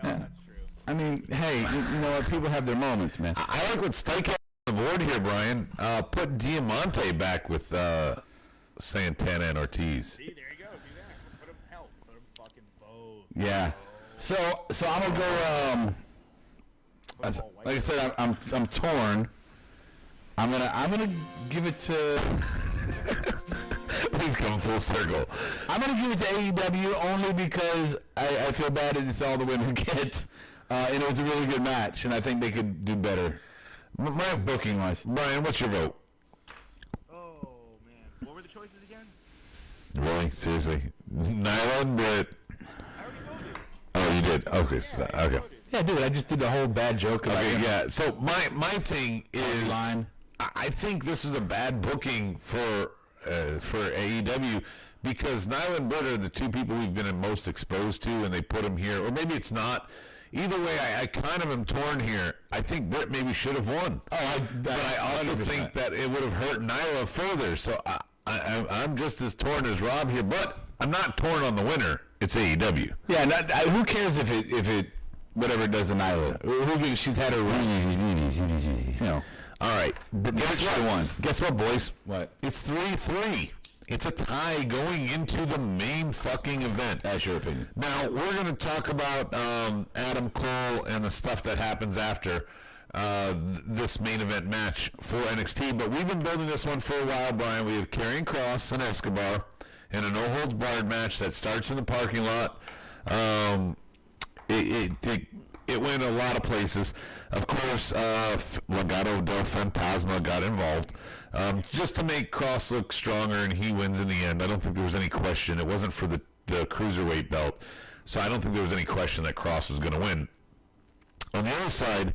No, that's true. I mean, hey, you know what? People have their moments, man. I like what Stike has on the board here, Brian. Put Diamante back with Santana and Ortiz. See, there you go. Do that. Put them help. Put them fucking both. Yeah. So I'm gonna go. Like I said, I'm torn. I'm gonna give it to. We've come full circle. I'm gonna give it to AEW only because I feel bad that it's all the women get, and it was a really good match, and I think they could do better. My booking wise. Brian, what's your vote? Oh man, what were the choices again? Really? Seriously? Nyla and Britt. I already voted. Oh, you did? Okay. Okay. Yeah, dude, I just did the whole bad joke. Okay, yeah. So my thing is, line. I think this is a bad booking for AEW because Nyla and Britt are the two people we've been most exposed to, and they put them here. Or maybe it's not. Either way, I kind of am torn here. I think Britt maybe should have won. But I also 100%. think that it would have hurt Nyla further. So I'm just as torn as Rob here, but I'm not torn on the winner. It's AEW. Yeah, who cares if it whatever it does to Nyla? Who gives? She's had her run. You know. All right. Guess what? Won. Guess what, boys? What? It's 3-3. It's a tie going into the main fucking event. That's your opinion. Now, we're going to talk about Adam Cole and the stuff that happens after this main event match for NXT, but we've been building this one for a while, Brian. We have Karrion Kross and Escobar in a no-holds-barred match that starts in the parking lot. It went a lot of places. Of course, Legado del Fantasma got involved just to make Kross look stronger, and he wins in the end. I don't think there was any question. It wasn't for the Cruiserweight belt, so I don't think there was any question that Kross was going to win. On the other side,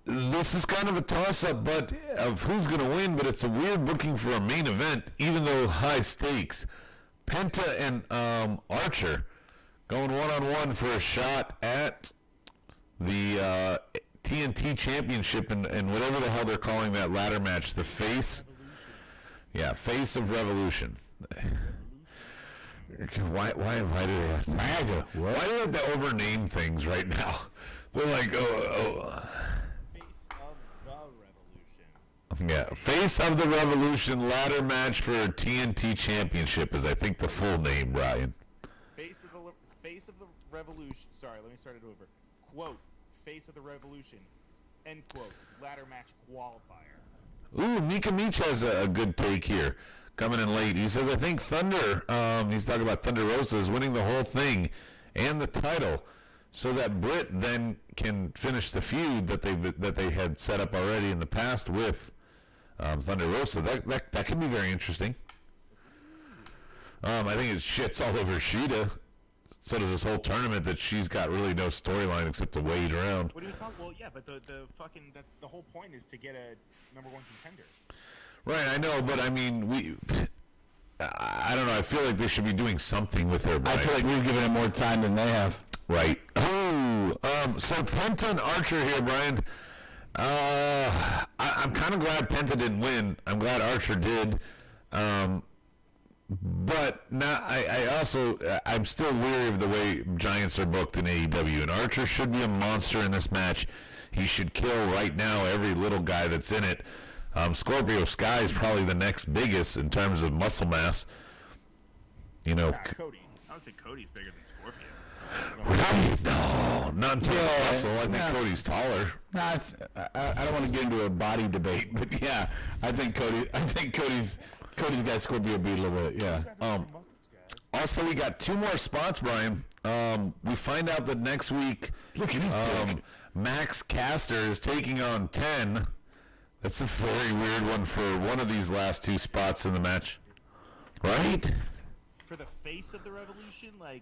this is kind of a toss-up but of who's going to win, but it's a weird booking for a main event, even though high stakes. Penta and Archer going one-on-one for a shot at the TNT Championship and whatever the hell they're calling that ladder match, the face. Yeah, Face of Revolution. Why do they have to? MAGA. What? Why do they have to overname things right now? They're like, Face of the Revolution. Yeah, Face of the Revolution ladder match for a TNT Championship is, I think, the full name, Brian. Face of the Revolution. Sorry, let me start it over. Quote, Face of the Revolution. End quote. Ladder match qualifier. Ooh, Mika Meach has a good take here, coming in late. He says, I think Thunder, he's talking about Thunder Rosa, is winning the whole thing and the title, so that Britt then can finish the feud that they had set up already in the past with Thunder Rosa. That could be very interesting. I think it shits all over Shida. So does this whole tournament that she's got really no storyline except to wade around. What are you talking? Well, yeah, but the whole point is to get a #1 contender. Right, I know, but I mean, I don't know. I feel like they should be doing something with her. Brian. I feel like we've given it more time than they have. Right. Oh, so Penta and Archer here, Brian. I'm kind of glad Penta didn't win. I'm glad Archer did. But now I'm still weary of the way Giants are booked in AEW, and Archer should be a monster in this match. He should kill right now every little guy that's in it. Scorpio Sky is probably the next biggest in terms of muscle mass. You know, Cody. I would say Cody's bigger than Scorpio. Right? No, not in terms of muscle. I think Cody's taller. No, I don't want to get into a body debate, but yeah, I think Cody's got Scorpio beat a little bit. Yeah. Also, we got 2 more spots, Brian. We find out that next week, look at his dick. Max Caster is taking on 10. That's a very weird one for one of these last 2 spots in the match, right? For the face of the Revolution, like,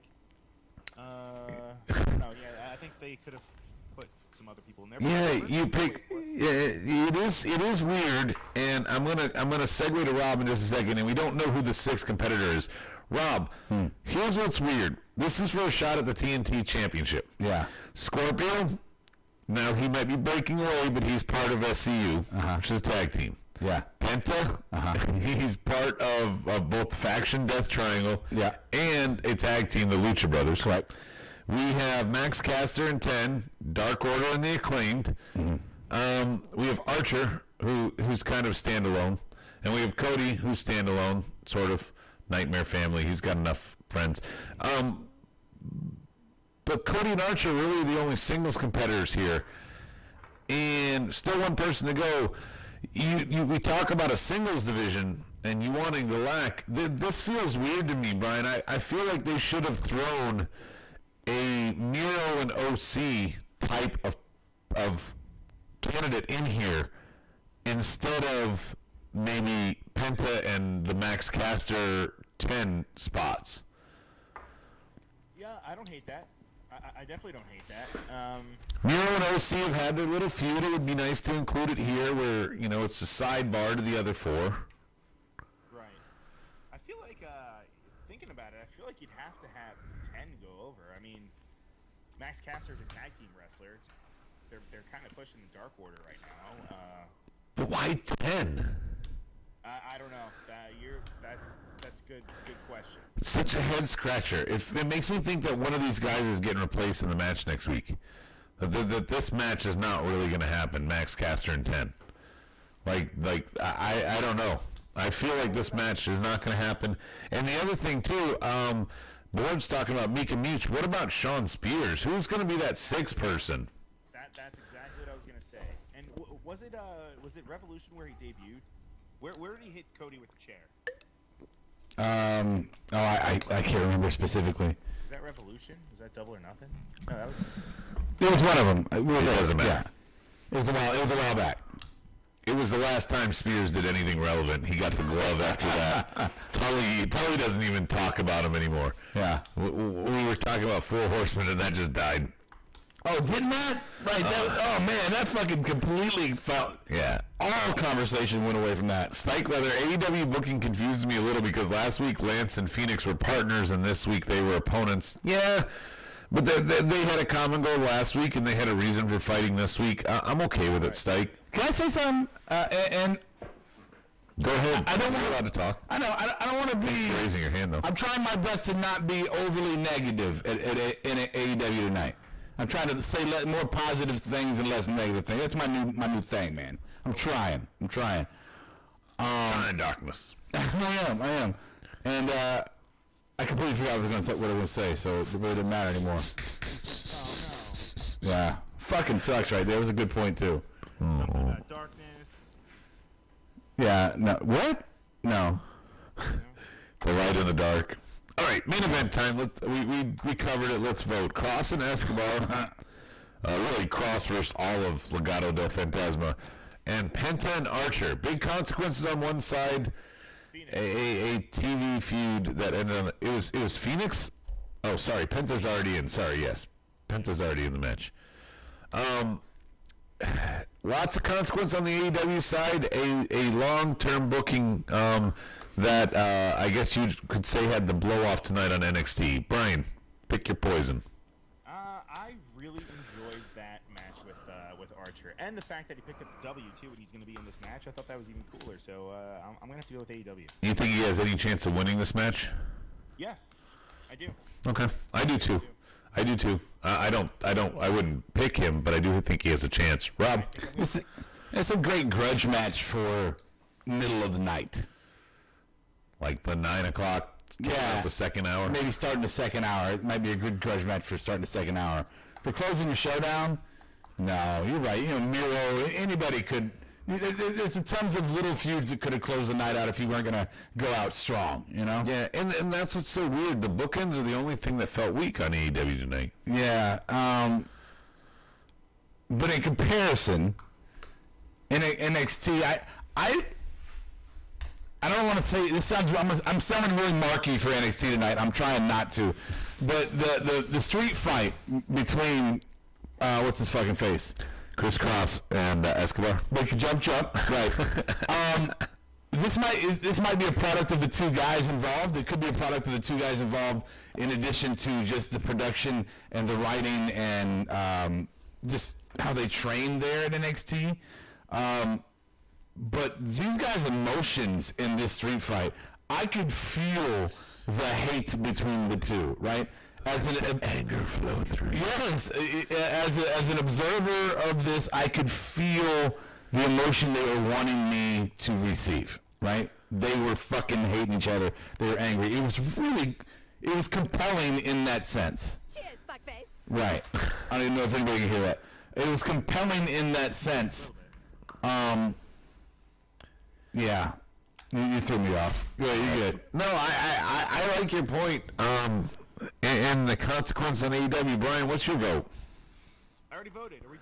I don't know. Yeah, I think they could have put some other people in there. Yeah, you pick. Yeah, it is weird, and I'm gonna segue to Rob in just a second, and we don't know who the 6th competitor is. Rob, here's what's weird. This is for a shot at the TNT Championship. Yeah. Scorpio. Now, he might be breaking away, but he's part of SCU, which is a tag team. Yeah. Penta, he's part of both Faction Death Triangle and a tag team, the Lucha Brothers. Correct. We have Max Caster and 10, Dark Order and the Acclaimed. Mm-hmm. We have Archer, who's kind of standalone. And we have Cody, who's standalone, sort of Nightmare Family. He's got enough friends. But Cody and Archer are really the only singles competitors here. And still one person to go. We talk about a singles division and you wanting to lack. This feels weird to me, Brian. I feel like they should have thrown a Miro and OC type of candidate in here instead of maybe Penta and the Max Caster 10 spots. Yeah, I don't hate that. I definitely don't hate that. Miro and OC have had their little feud. It would be nice to include it here where, it's a sidebar to the other 4. Right. I feel like, thinking about it, I feel like you'd have to have 10 go over. I mean, Max Caster's a tag team wrestler. They're kind of pushing the Dark Order right now. But why 10? I don't know. That's good question. It's such a head scratcher. It makes me think that one of these guys is getting replaced in the match next week. That this match is not really going to happen. Max Caster and 10. I don't know. I feel like this match is not going to happen. And the other thing too, Board's talking about Mika Meach. What about Sean Spears? Who's going to be that 6th person? That's exactly what I was going to say. And was it Revolution where he debuted? Where did he hit Cody with the chair? I can't remember specifically. Was that Revolution? Was that Double or Nothing? No, that was. It was one of them. It doesn't matter. Yeah. It was a while back. It was the last time Spears did anything relevant. He got the glove after that. Tully doesn't even talk about him anymore. Yeah. We were talking about 4 Horsemen, and that just died. Oh, didn't that? Right. Oh, man, that fucking completely felt... Yeah. All conversation went away from that. Stike Leather, AEW booking confused me a little because last week Lance and Phoenix were partners, and this week they were opponents. Yeah, but they had a common goal last week, and they had a reason for fighting this week. I'm okay with it, Stike. Can I say something? And go ahead. I don't want You're allowed to talk. I know. I don't want to be... You're raising your hand, though. I'm trying my best to not be overly negative in AEW tonight. I'm trying to say more positive things and less negative things. That's my new thing, man. I'm trying. Trying darkness. I am. And I completely forgot what I was going to say, so it really doesn't matter anymore. Oh, no. Yeah. Fucking sucks right there. It was a good point, too. Something about darkness. Yeah, no. What? No. The light in the dark. All right, main event time. We covered it. Let's vote. Cross and Escobar. Really, Cross versus all of Legado del Fantasma. And Penta and Archer. Big consequences on one side. A TV feud that ended on... It was Phoenix? Oh, sorry. Penta's already in. Sorry, yes. Penta's already in the match. Lots of consequence on the AEW side. A long-term booking that I guess you could say had the blow-off tonight on NXT. Brian, pick your poison. I really enjoyed that match with Archer. And the fact that he picked up the W, too, and he's going to be in this match. I thought that was even cooler. So I'm going to have to go with AEW. You think he has any chance of winning this match? Yes, I do. Okay. I do, too. I wouldn't pick him, but I do think he has a chance. Rob? It's a great grudge match for middle of the night. Like the 9 o'clock, the second hour? Maybe starting the second hour. It might be a good grudge match for starting the second hour. For closing your showdown, no, you're right. Miro, anybody could. There's tons of little feuds that could have closed the night out if you weren't going to go out strong, Yeah, and that's what's so weird. The bookends are the only thing that felt weak on AEW tonight. Yeah. But in comparison, in NXT, I don't want to say this sounds. I'm sounding really marky for NXT tonight. I'm trying not to, but the street fight between what's his fucking face, Chris Cross and Escobar. Make a jump, right? This might be a product of the two guys involved. It could be a product of the two guys involved, in addition to just the production and the writing and just how they train there at NXT. But these guys' emotions in this street fight, I could feel the hate between the two, right? As an anger flow through. Yes, as an observer of this, I could feel the emotion they were wanting me to receive, right? They were fucking hating each other. They were angry. It was compelling in that sense. Cheers, fuckface. Right. I don't even know if anybody can hear that. It was compelling in that sense. Yeah, you threw me off. Yeah, you good. No, I like your point. And the consequence on AEW. Brian, what's your vote? I already voted. Are we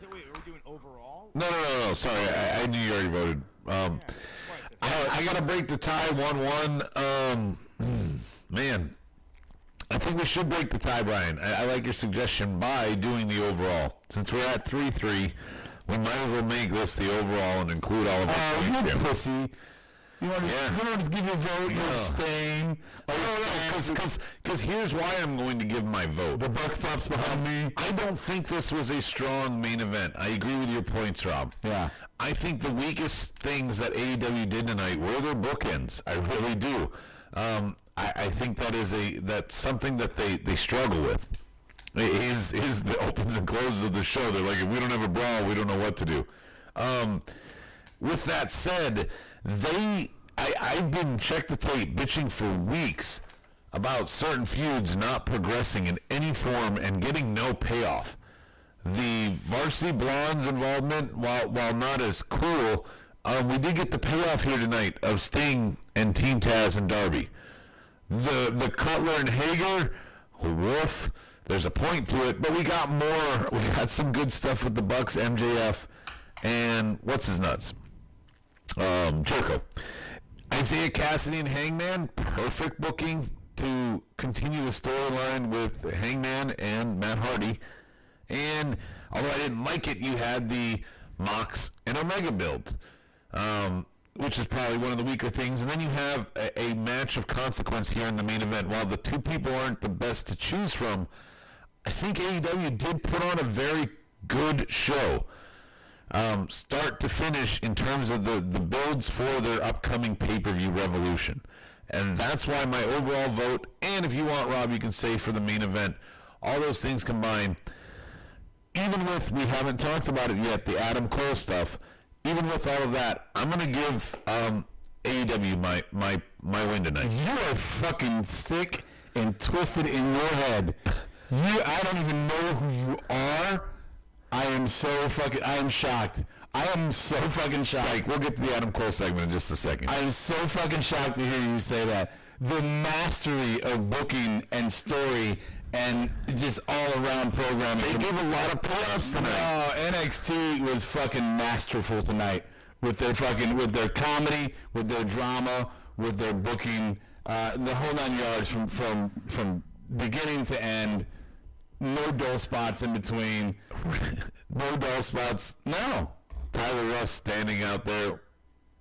doing overall? No. Sorry, I knew you already voted. I got to break the tie 1-1. Man, I think we should break the tie, Brian. I like your suggestion by doing the overall. Since we're at 3-3, we might as well make this the overall and include all of our points. You pussy. You want to just give your vote, you abstain. Because here's why I'm going to give my vote. The buck stops behind me. I don't think this was a strong main event. I agree with your points, Rob. Yeah. I think the weakest things that AEW did tonight were their bookends. I really do. I think that's something that they struggle with. Is the opens and closes of the show. They're like, if we don't have a brawl, we don't know what to do. With that said, I've been, check the tape, bitching for weeks about certain feuds not progressing in any form and getting no payoff. The Varsity Blondes involvement, while not as cool, we did get the payoff here tonight of Sting and Team Taz and Darby. The Cutler and Hager, woof, there's a point to it, but we got more. We got some good stuff with the Bucks, MJF, and what's his nuts? Jericho. Isaiah Cassidy and Hangman, perfect booking to continue the storyline with Hangman and Matt Hardy. And although I didn't like it, you had the Mox and Omega build, which is probably one of the weaker things. And then you have a match of consequence here in the main event. While the two people aren't the best to choose from, I think AEW did put on a very good show. Start to finish in terms of the builds for their upcoming pay-per-view Revolution. And that's why my overall vote, and if you want, Rob, you can say for the main event, all those things combined, even with, we haven't talked about it yet, the Adam Cole stuff, even with all of that, I'm going to give AEW my win tonight. You are fucking sick and twisted in your head. I don't even know who you are. I am shocked. I am so fucking shocked. Like, we'll get to the Adam Cole segment in just a second. I am so fucking shocked to hear you say that. The mastery of booking and story and just all-around programming. They give a lot of props tonight. Oh, NXT was fucking masterful tonight with their comedy, with their drama, with their booking, the whole 9 yards from beginning to end. No dull spots in between. No dull spots. No. Tyler Ruff standing out there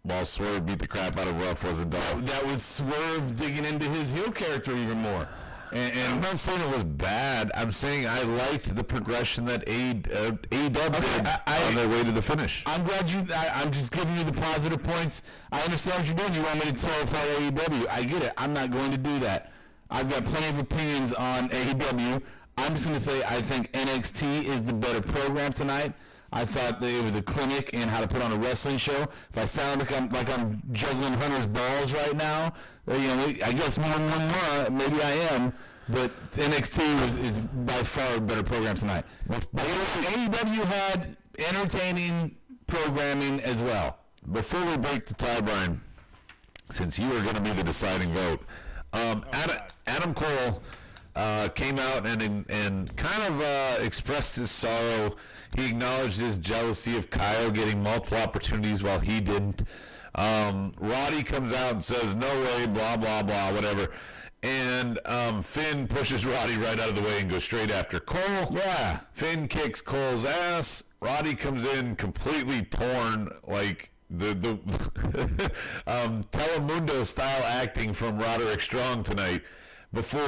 while Swerve beat the crap out of Ruff wasn't dull. That was Swerve digging into his heel character even more. And I'm not saying it was bad. I'm saying I liked the progression that AEW did on their way to the finish. I'm glad I'm just giving you the positive points. I understand what you're doing. You want me to tear apart AEW. I get it. I'm not going to do that. I've got plenty of opinions on AEW. I'm just going to say I think NXT is the better program tonight. I thought that it was a clinic in how to put on a wrestling show. If I sound like I'm juggling Hunter's balls right now, I guess more, maybe I am. But NXT is by far a better program tonight. But AEW had entertaining programming as well. Before we break the tie, Brian, since you are going to be the deciding vote, Adam Cole came out and kind of expressed his sorrow. He acknowledged his jealousy of Kyle getting multiple opportunities while he didn't. Roddy comes out and says, no way, blah, blah, blah, whatever. And Finn pushes Roddy right out of the way and goes straight after Cole. Yeah. Finn kicks Cole's ass. Roddy comes in completely torn, like the Telemundo style acting from Roderick Strong tonight. Before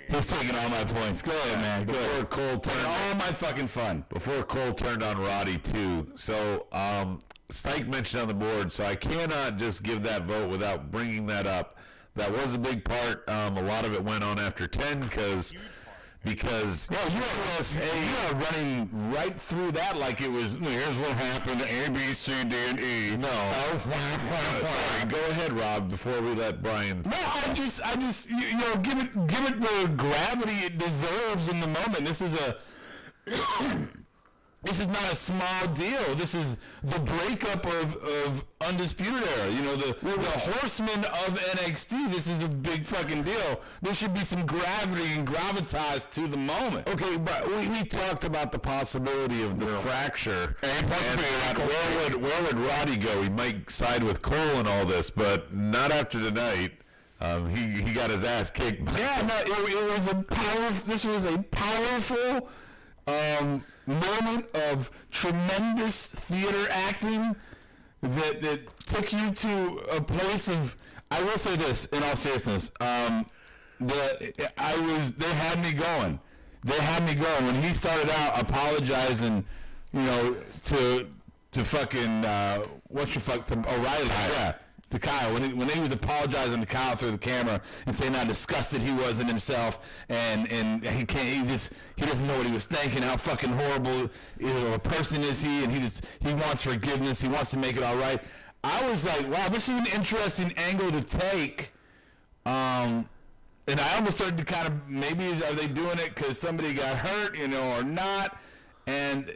he's taking all my points. Go ahead, man. Before Cole turned all my fucking fun. Before Cole turned on Roddy too. So Stike mentioned on the board, so I cannot just give that vote without bringing that up. That was a big part. A lot of it went on after 10 because you are running right through that like it was. Here's what happened: A, B, C, D, and E. No. Sorry. Go ahead, Rob. Before we let Brian. No, I just give it the gravity it deserves in the moment. This is not a small deal. This is the breakup of Undisputed Era. The horsemen of NXT. This is a big fucking deal. There should be some gravity and gravitas to the moment. Okay, but we talked about the possibility of the fracture. And where would Roddy go? He might side with Cole and all this, but not after tonight. He got his ass kicked. Yeah, no, it was a powerful. This was a powerful moment of tremendous theater acting that took you to a place of. I will say this in all seriousness. They had me going. They had me going when he started out apologizing. To fucking to O'Reilly. Yeah. To Kyle, when he was apologizing to Kyle through the camera and saying how disgusted he was in himself and he doesn't know what he was thinking, how fucking horrible a person is he, and he wants forgiveness, he wants to make it all right. I was like, wow, this is an interesting angle to take. And I almost started to kind of, maybe are they doing it because somebody got hurt, or not? And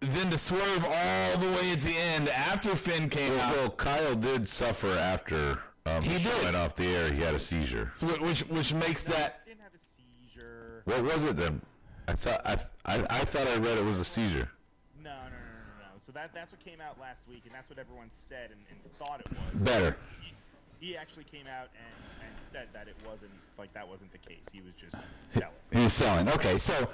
then to swerve all the way at the end after Finn came out. Well, Kyle did suffer after he went off the air. He had a seizure. So which makes that. He didn't have a seizure. What was it then? I thought I read it was a seizure. No. So that's what came out last week, and that's what everyone said and thought it was. Better. He actually came out and said that it wasn't, like, that wasn't the case. He was just selling. He was selling. Okay, so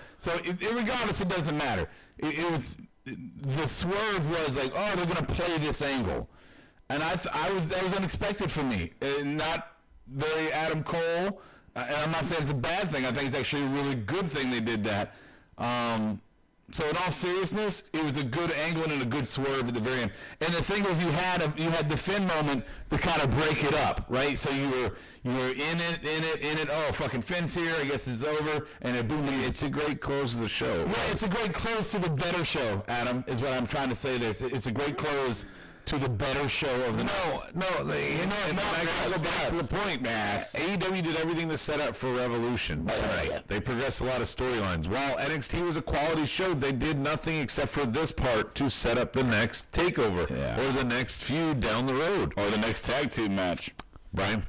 regardless, it doesn't matter. It was the swerve was like, oh, they're gonna play this angle, and that was unexpected for me. Not very Adam Cole, and I'm not saying it's a bad thing. I think it's actually a really good thing they did that. So in all seriousness, it was a good angle and a good swerve at the very end. And the thing was, you had the Finn moment to kind of break it up, right? So you were in it. Oh, fucking Finn's here. I guess it's over. And then boom. It's a great close to the show. Yeah, it's a great close to the better show, Adam, is what I'm trying to say. It's a great close to the better show of the night. I gotta go back to the point, man. AEW did everything to set up for Revolution tonight. They progressed a lot of storylines. While NXT was a quality show, they did nothing except for this part to set up the next takeover or the next feud down the road Or the next tag team match. Brian,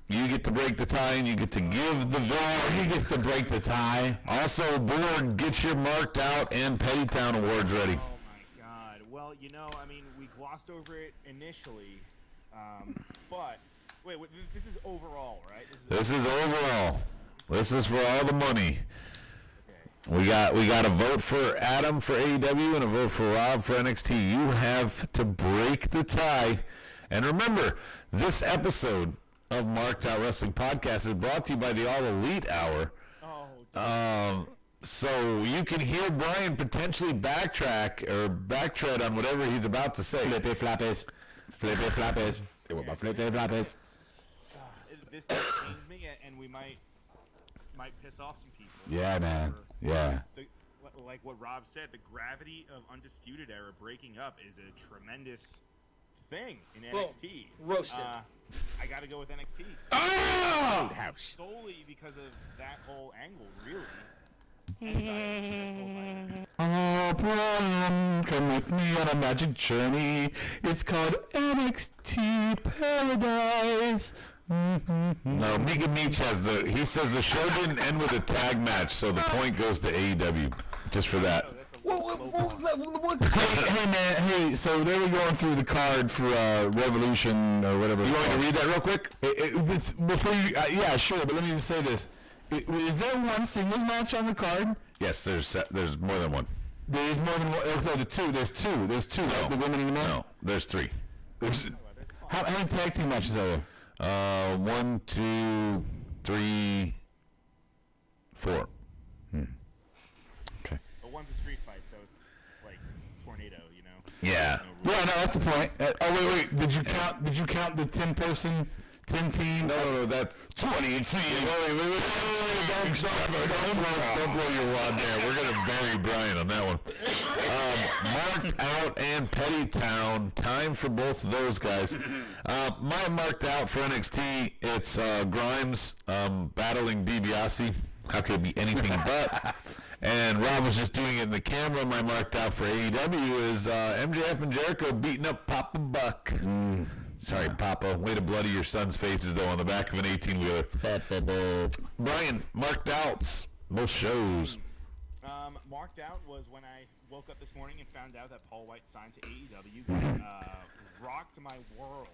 you get to break the tie and you get to give the vote. He gets to break the tie. Also, board, get your marked out and Pettytown awards ready. Oh my God. Well, you know, I mean, we glossed over it initially, but wait, this is overall, right? This is overall. This is for all the money. We got a vote for Adam for AEW and a vote for Rob for NXT. You have to break the tie. And remember, this episode of Marked Out Wrestling Podcast is brought to you by the All Elite Hour. So you can hear Brian potentially backtrack or backtread on whatever he's about to say. Flippy flappies. Flippy flappies. Flippy flappies. This pains me, and we might piss off some people. Yeah, man. Yeah. Like what Rob said, the gravity of Undisputed Era breaking up is a tremendous thing in NXT. Roasted. I got to go with NXT. Oh! Solely because of that whole angle, really. Oh, Brian, come with me on a magic journey. It's called NXT Paradise. No, Mega Meech he says the show didn't end with a tag match, so the point goes to AEW. Just for that. Hey, man, hey, so they were going through the card for Revolution or whatever. You want me to read that real quick? It's before you, yeah, sure, but let me just say this. Is there one singles match on the card? Yes, there's more than one. There's more than one. Oh, there's two. There's two, right? The women and the men? No, there's three. How many tag team matches are there? 1, 2, 3, 4. Okay. But one's a street fight, so it's like tornado, you know. Yeah. Yeah, no, that's the point. Oh, wait. Did you count the 10-person, 10-team? No, that's 20. Wait. Don't blow your wad there. We're going to bury Brian on that one. Marked Out and Pettytown. Time for both of those guys. My Marked Out for NXT, it's Grimes battling DiBiase. How could it be anything but? And Rob was just doing it in the camera. My Marked Out for AEW is MJF and Jericho beating up Papa Buck. Sorry, Papa. Way to bloody your son's faces, though, on the back of an 18-wheeler. Brian, Marked Outs. Most shows. Marked Out was when I woke up this morning and found out that Paul White signed to AEW. Rocked my world.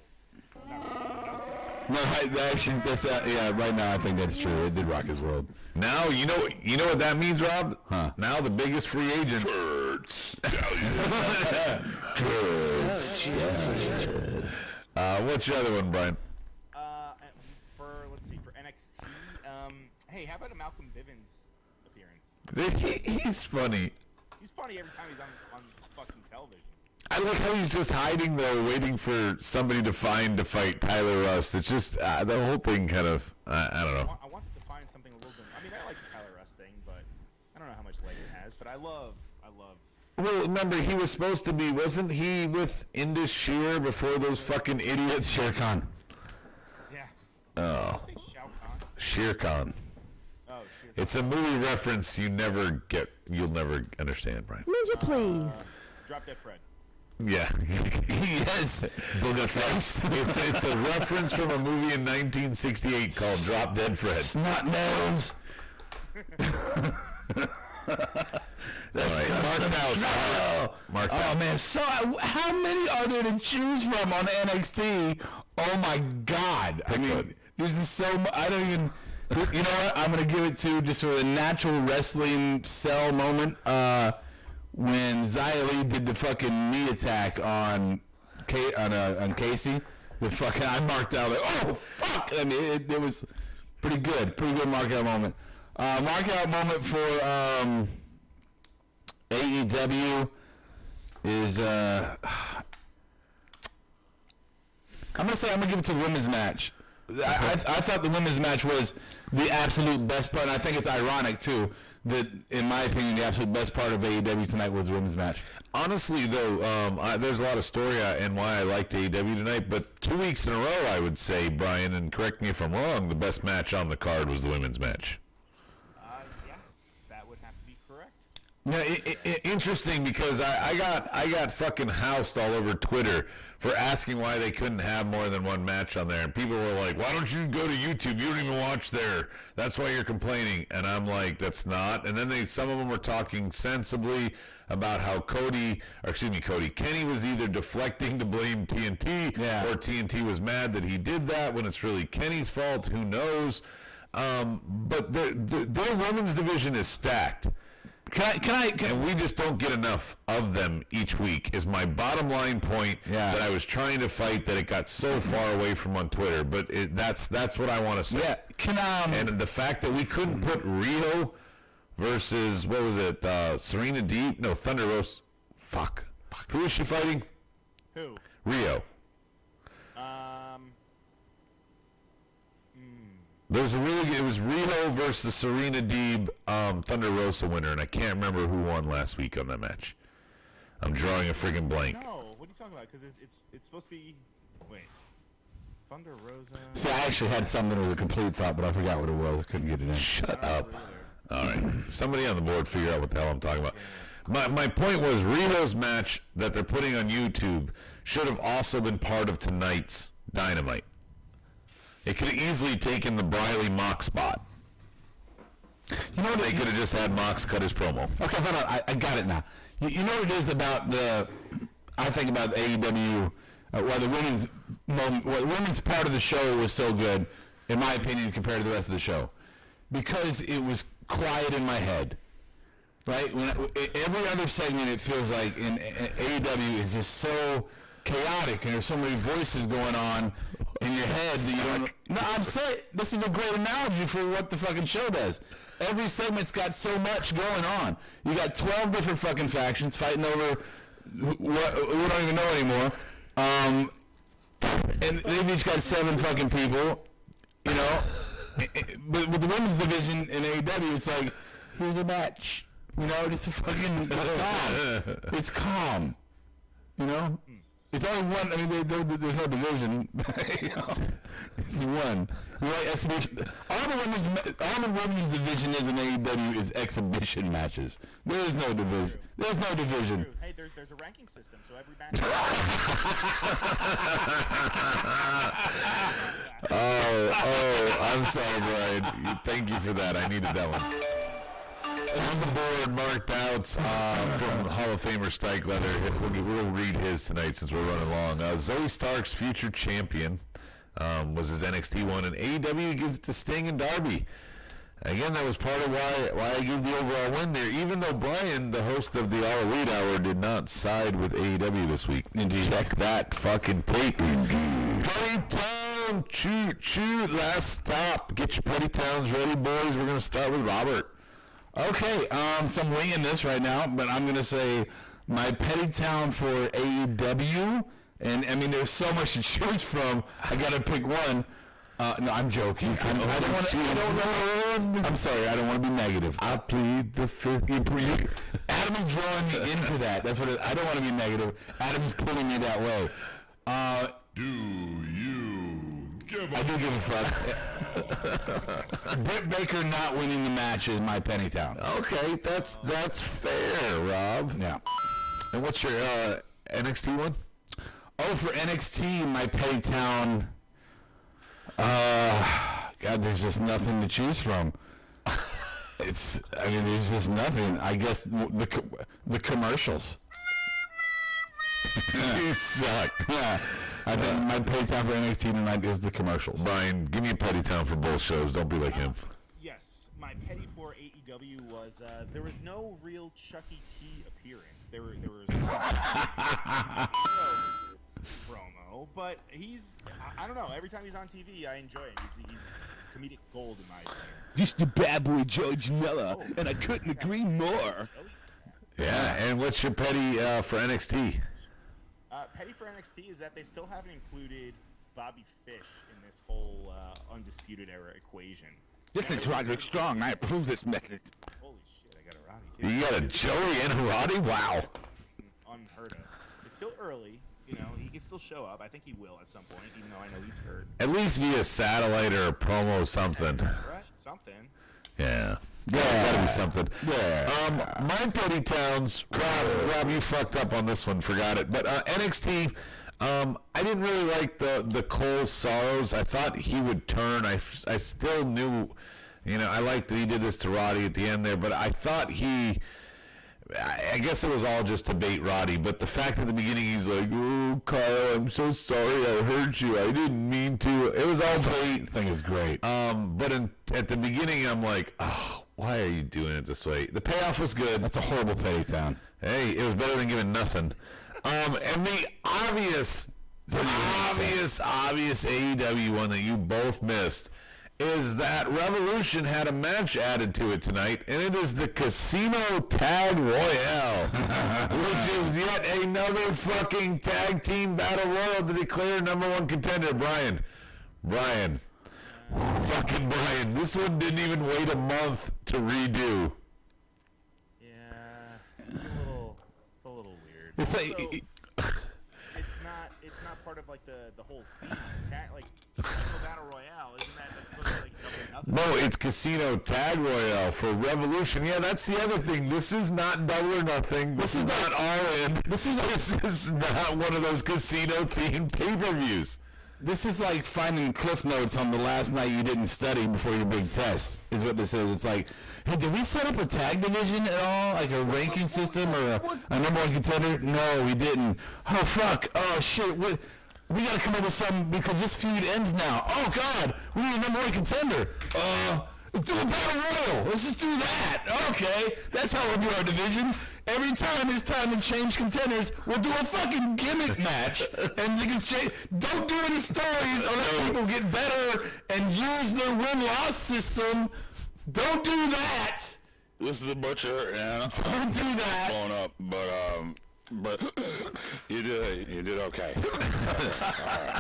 No, actually, that's yeah. Right now, I think that's true. It did rock his world. Now you know what that means, Rob? Huh? Now the biggest free agent. Kurt Stallion. What's your other one, Brian? For NXT. Hey, how about a Malcolm Bivens appearance? He's funny. He's funny every time he's on fucking television. I like how he's just hiding there, waiting for somebody to fight Tyler Rust. It's just the whole thing kind of I don't know. I wanted to find something a little bit. I mean, I like the Tyler Rust thing, but I don't know how much legs it has. But I love. Well, remember he was supposed to be, wasn't he with Indus Sher before those fucking idiots? Shere Khan. Yeah. Oh. Did you say Shao Kahn? Shere Khan. Oh, Shere Khan. It's a movie reference you'll never understand, Brian. Major, please. Drop Dead Fred. Yeah. Yes. Booger face. It's a reference from a movie in 1968 called Drop Dead Fred. Snot nose. That's right. Marked out. Man, so how many are there to choose from on NXT? Oh my God! I mean, there's just so much. I don't even. You know what? I'm gonna give it to just for the natural wrestling cell moment. When Xia Li did the fucking knee attack on Casey, the fucking I marked out like, oh fuck! I mean, it was pretty good mark out moment. Mark out moment for AEW is I'm gonna give it to the women's match I thought the women's match was the absolute best part, and I think it's ironic, too, that, in my opinion, the absolute best part of AEW tonight was the women's match. Honestly, though, there's a lot of story and why I liked AEW tonight, but 2 weeks in a row, I would say, Brian, and correct me if I'm wrong, the best match on the card was the women's match. Yes, that would have to be correct. Yeah, interesting because I got fucking housed all over Twitter for asking why they couldn't have more than one match on there, and people were like, "Why don't you go to YouTube? You don't even watch there. That's why you're complaining." And I'm like, "That's not." And then some of them were talking sensibly about how Kenny was either deflecting to blame TNT, or TNT was mad that he did that when it's really Kenny's fault. Who knows? But their women's division is stacked. And we just don't get enough of them each week is my bottom line point that I was trying to fight that it got so far away from on Twitter. But that's what I want to say. Yeah. And the fact that we couldn't put Rio versus, what was it, Serena Deeb? No, Thunder Rosa. Fuck. Who is she fighting? Who? Rio. It was Rio versus Serena Deeb, Thunder Rosa winner, and I can't remember who won last week on that match. I'm drawing a friggin' blank. No, what are you talking about? Because it's supposed to be, Thunder Rosa. See, I actually had something that was a complete thought, but I forgot what it was. I couldn't get it in. Shut up. All right. Somebody on the board figure out what the hell I'm talking about. My point was Rio's match that they're putting on YouTube should have also been part of tonight's Dynamite. It could have easily taken the Briley Mox spot. You know what? They could have just had Mox cut his promo. Okay, hold on. I got it now. You know what it is about I think about AEW, why the women's part of the show was so good, in my opinion, compared to the rest of the show. Because it was quiet in my head. Right? Every other segment, it feels like in AEW is just so chaotic, and there's so many voices going on in your head that you don't. No, I'm saying this is a great analogy for what the fucking show does. Every segment's got so much going on. You got 12 different fucking factions fighting over what we don't even know anymore, and they've each got 7 fucking people. You know, but with the women's division in AEW, it's like, here's a match. You know, it's calm. It's calm. You know. It's only one. I mean, there's no division. It's one. Right, exhibition. All the women's division is in AEW is exhibition matches. There is no division. There's no division. Hey, there's a ranking system, so every match. I'm sorry, Brian. Thank you for that. I needed that one. On the board, marked out from Hall of Famer Stike Leather. We'll read his tonight since we're running long. Zoe Stark's future champion was his NXT one, and AEW gives it to Sting and Darby. Again, that was part of why I gave the overall win there, even though Brian, the host of the All Elite Hour, did not side with AEW this week. Indeed. Check that fucking tape. Petty Town, choo, last stop. Get your Petty Towns ready, boys. We're going to start with Robert. Okay, so I'm winging this right now, but I'm going to say my Petty Town for AEW, and I mean, there's so much to choose from, I got to pick one. No, I'm joking. I'm sorry, I don't want to be negative. I plead the fifth. Adam is drawing me into that. That's what I don't want to be negative. Adam's pulling me that way. Do you give a I do give a fuck. Britt Baker not winning the match is my Penny Town. Okay, that's fair, Rob. Yeah. And what's your NXT one? Oh, for NXT, my Penny Town. God, there's just nothing to choose from. There's just nothing. I guess the commercials. You suck. Yeah. I think my Petty Town for NXT tonight is the commercials. Brian, give me a Petty Town for both shows. Don't be like him. Yes, my petty for AEW was there was no real Chucky T appearance. There was promo, but I don't know. Every time he's on TV, I enjoy it. He's comedic gold in my opinion. Just a bad boy Joe Janela, and I couldn't agree more. Yeah, and what's your petty for NXT? Petty for NXT is that they still haven't included Bobby Fish in this whole Undisputed Era equation? This is Roderick Strong. I approve this method. Holy shit, I got a Roddy too. You got a Joey and a Roddy? Wow. Unheard of. It's still early. You know, he can still show up. I think he will at some point, even though I know he's hurt. At least via satellite or a promo something. Right? Something. Yeah. Yeah, gotta be something. Yeah. My Petty Towns, Rob, you fucked up on this one, forgot it. But NXT, I didn't really like the Cole Sorrows. I thought he would turn. I still knew, I liked that he did this to Roddy at the end there, but I thought I guess it was all just to bait Roddy, but the fact at the beginning he's like, "Oh, Kyle, I'm so sorry I hurt you. I didn't mean to." It was all bait. Thing is great. But at the beginning I'm like, "Oh, why are you doing it this way?" The payoff was good. That's a horrible Petty Town. Hey, it was better than giving nothing. And the obvious AEW one that you both missed is that Revolution had a match added to it tonight, and it is the Casino Tag Royale, which is yet another fucking tag team battle royal to declare number one contender. Brian, this one didn't even wait a month to redo. Yeah, it's a little weird. It's like it's not part of like the whole tag like Casino Battle Royale, isn't that supposed to be like double or nothing? No, it's Casino Tag Royale for Revolution. Yeah, that's the other thing. This is not Double or Nothing. This is not All In. This is not one of those casino-themed pay-per-views. This is like finding cliff notes on the last night you didn't study before your big test, is what this is. It's like, hey, did we set up a tag division at all? Like a ranking system or a number one contender? No, we didn't. Oh, fuck. Oh, shit. We gotta come up with something because this feud ends now. Oh, God. We need a number one contender. Let's do a battle royal. Let's just do that. Okay. That's how we'll do our division. Every time it's time to change contenders, we'll do a fucking gimmick match. And you can change. Don't do any stories or let people get better and use their win-loss system. Don't do that. This is a butcher, and Don't do that. blown up, but you did okay.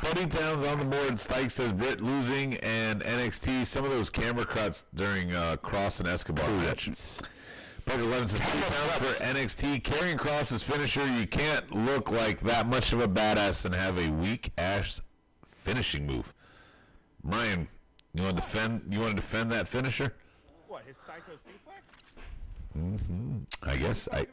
Petty Towns on the board. Stike says Britt losing and NXT. Some of those camera cuts during Cross and Escobar match. Petty 11 says Petty Towns for NXT. Karrion Kross's finisher. You can't look like that much of a badass and have a weak-ass finishing move. Ryan, you want to defend that finisher? What, his Saito suplex? I guess. I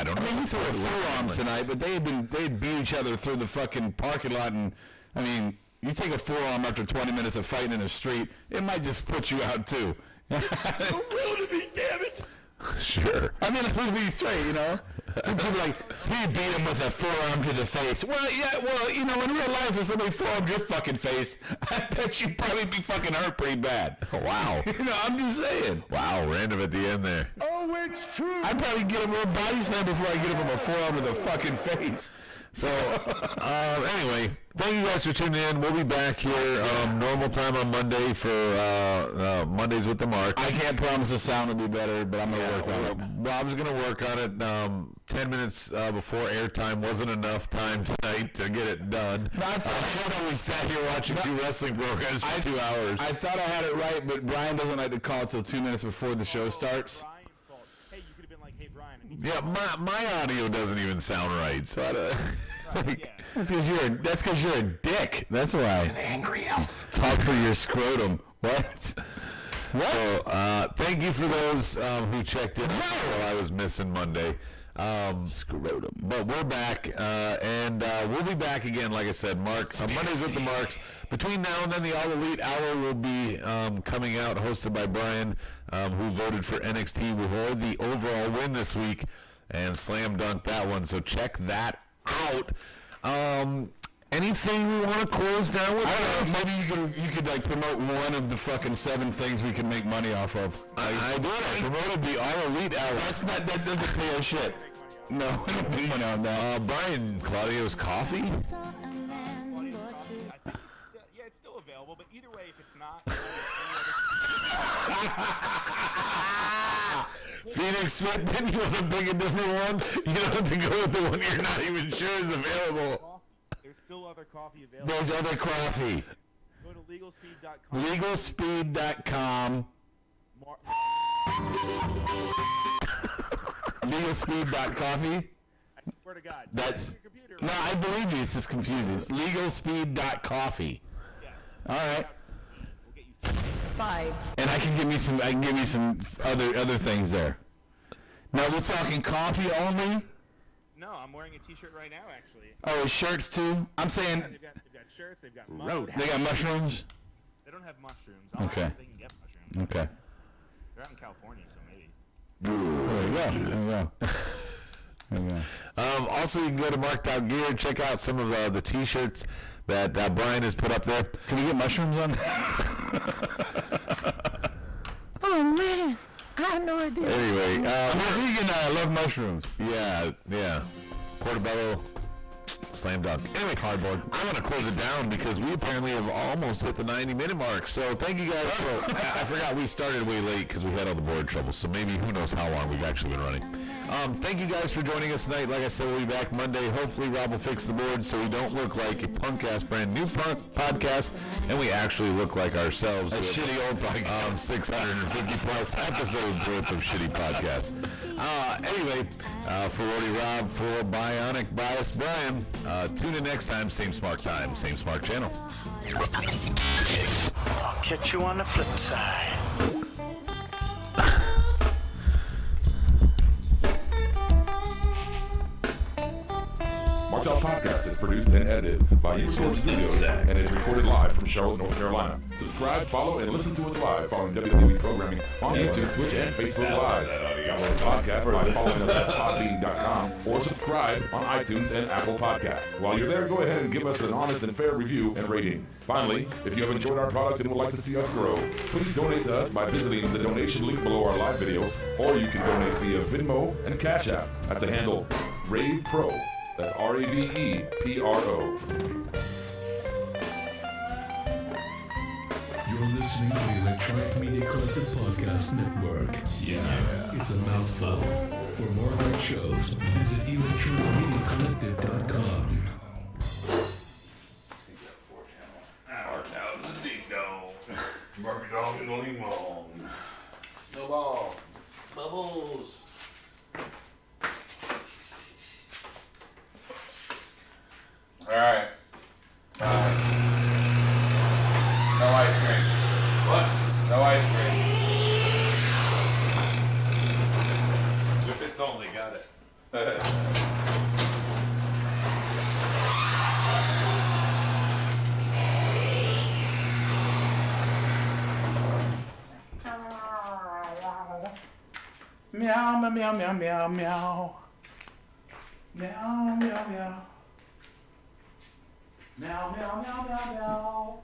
don't know. I mean, he threw a forearm tonight, but they beat each other through the fucking parking lot, and I mean, you take a forearm after 20 minutes of fighting in the street, it might just put you out too. Don't will to me, damn it! Sure. I mean, let's be straight, People like, he beat him with a forearm to the face. Well, yeah, in real life, if somebody forearmed your fucking face, I bet you'd probably be fucking hurt pretty bad. Wow. I'm just saying. Wow, random at the end there. Oh, it's true. I'd probably get him with a body slam before I get him a forearm to the fucking face. So, anyway, thank you guys for tuning in. We'll be back here normal time on Monday for Mondays with the Mark. I can't promise the sound will be better, but I'm going to work on it. Bob's going to work on it. 10 minutes before airtime wasn't enough time tonight to get it done. No, I thought we sat here watching two wrestling programs for 2 hours. I thought I had it right, but Brian doesn't like to call until 2 minutes before the show starts. Brian's fault. Hey, you could have been like, hey, Brian. Yeah, my audio doesn't even sound right. So Yeah. That's because you're a dick. That's why. An angry elf. Talk for your scrotum. What? So, thank you for those who checked in while I was missing Monday. Scrotum. But we're back, and we'll be back again, like I said, Marks, on Mondays with the Marks. Between now and then, the All Elite Hour will be coming out, hosted by Brian, who voted for NXT, who had the overall win this week, and slam dunked that one, so check that out. Anything we want to close down with? I don't know. Maybe you could like promote one of the fucking 7 things we can make money off of. I did. I promoted the All Elite Hour. That doesn't pay our shit. No, we don't make money on that. Brian, Claudio's Coffee? I think it's still available, but either way, if it's not, Phoenix Fit, then you want to pick a different one? You don't have to go with the one you're not even sure is available. there's still other other coffee available. There's other coffee. Go to legalspeed.com. Legalspeed.com. Legalspeed.coffee. I swear to God. That's your computer. no, I believe you. This is confusing. It's legalspeed.coffee. Yes. All right. We'll get you 5. And I can give me some other things there. Now we're talking coffee only. No, I'm wearing a T-shirt right now, actually. Oh, shirts too. I'm saying They've got shirts. They've got mugs. they got mushrooms. They don't have mushrooms. I don't Okay. know if they can get mushrooms. Okay. They're out in California, so maybe. There you go. There you go. There you go. Also, you can go to Marked Out Gear, check out some of the T-shirts that Brian has put up there. Can we get mushrooms on? Oh, man. I have no idea. Anyway, I'm a vegan now. I love mushrooms. yeah, Portobello, slam dunk. Anyway, cardboard. I want to close it down because we apparently have almost hit the 90-minute mark. So thank you guys. I forgot we started way late because we had all the board trouble. So maybe who knows how long we've actually been running. Thank you guys for joining us tonight. Like I said, we'll be back Monday. Hopefully Rob will fix the board so we don't look like a punk-ass brand new podcast, and we actually look like ourselves. A shitty old podcast. 650 plus episodes worth of shitty podcasts. Anyway, for Rody Rob, for Bionic Bias Brian, tune in next time. Same smart time, same smart channel. I'll catch you on the flip side. Marked Out Podcast is produced and edited by Unicorn Studios and is recorded live from Charlotte, North Carolina. Subscribe, follow, and listen to us live following WWE programming on YouTube, Twitch, and Facebook Live. Download the podcast by following us at podbean.com or subscribe on iTunes and Apple Podcasts. While you're there, go ahead and give us an honest and fair review and rating. Finally, if you have enjoyed our product and would like to see us grow, please donate to us by visiting the donation link below our live video, or you can donate via Venmo and Cash App at the handle Ravepro. That's RAVEPRO. You're listening to the Electronic Media Collective Podcast Network. Yeah, it's a mouthful. For more great shows, visit electronicmediacollective.com. Marked Out is a ding dong. Marked Out is only wrong. Snowball. Bubbles. Alright. No ice cream. What? No ice cream. It's only got it. Meow, meow, meow, meow, meow, meow. Meow, meow, meow. Meow, meow, meow, meow, meow.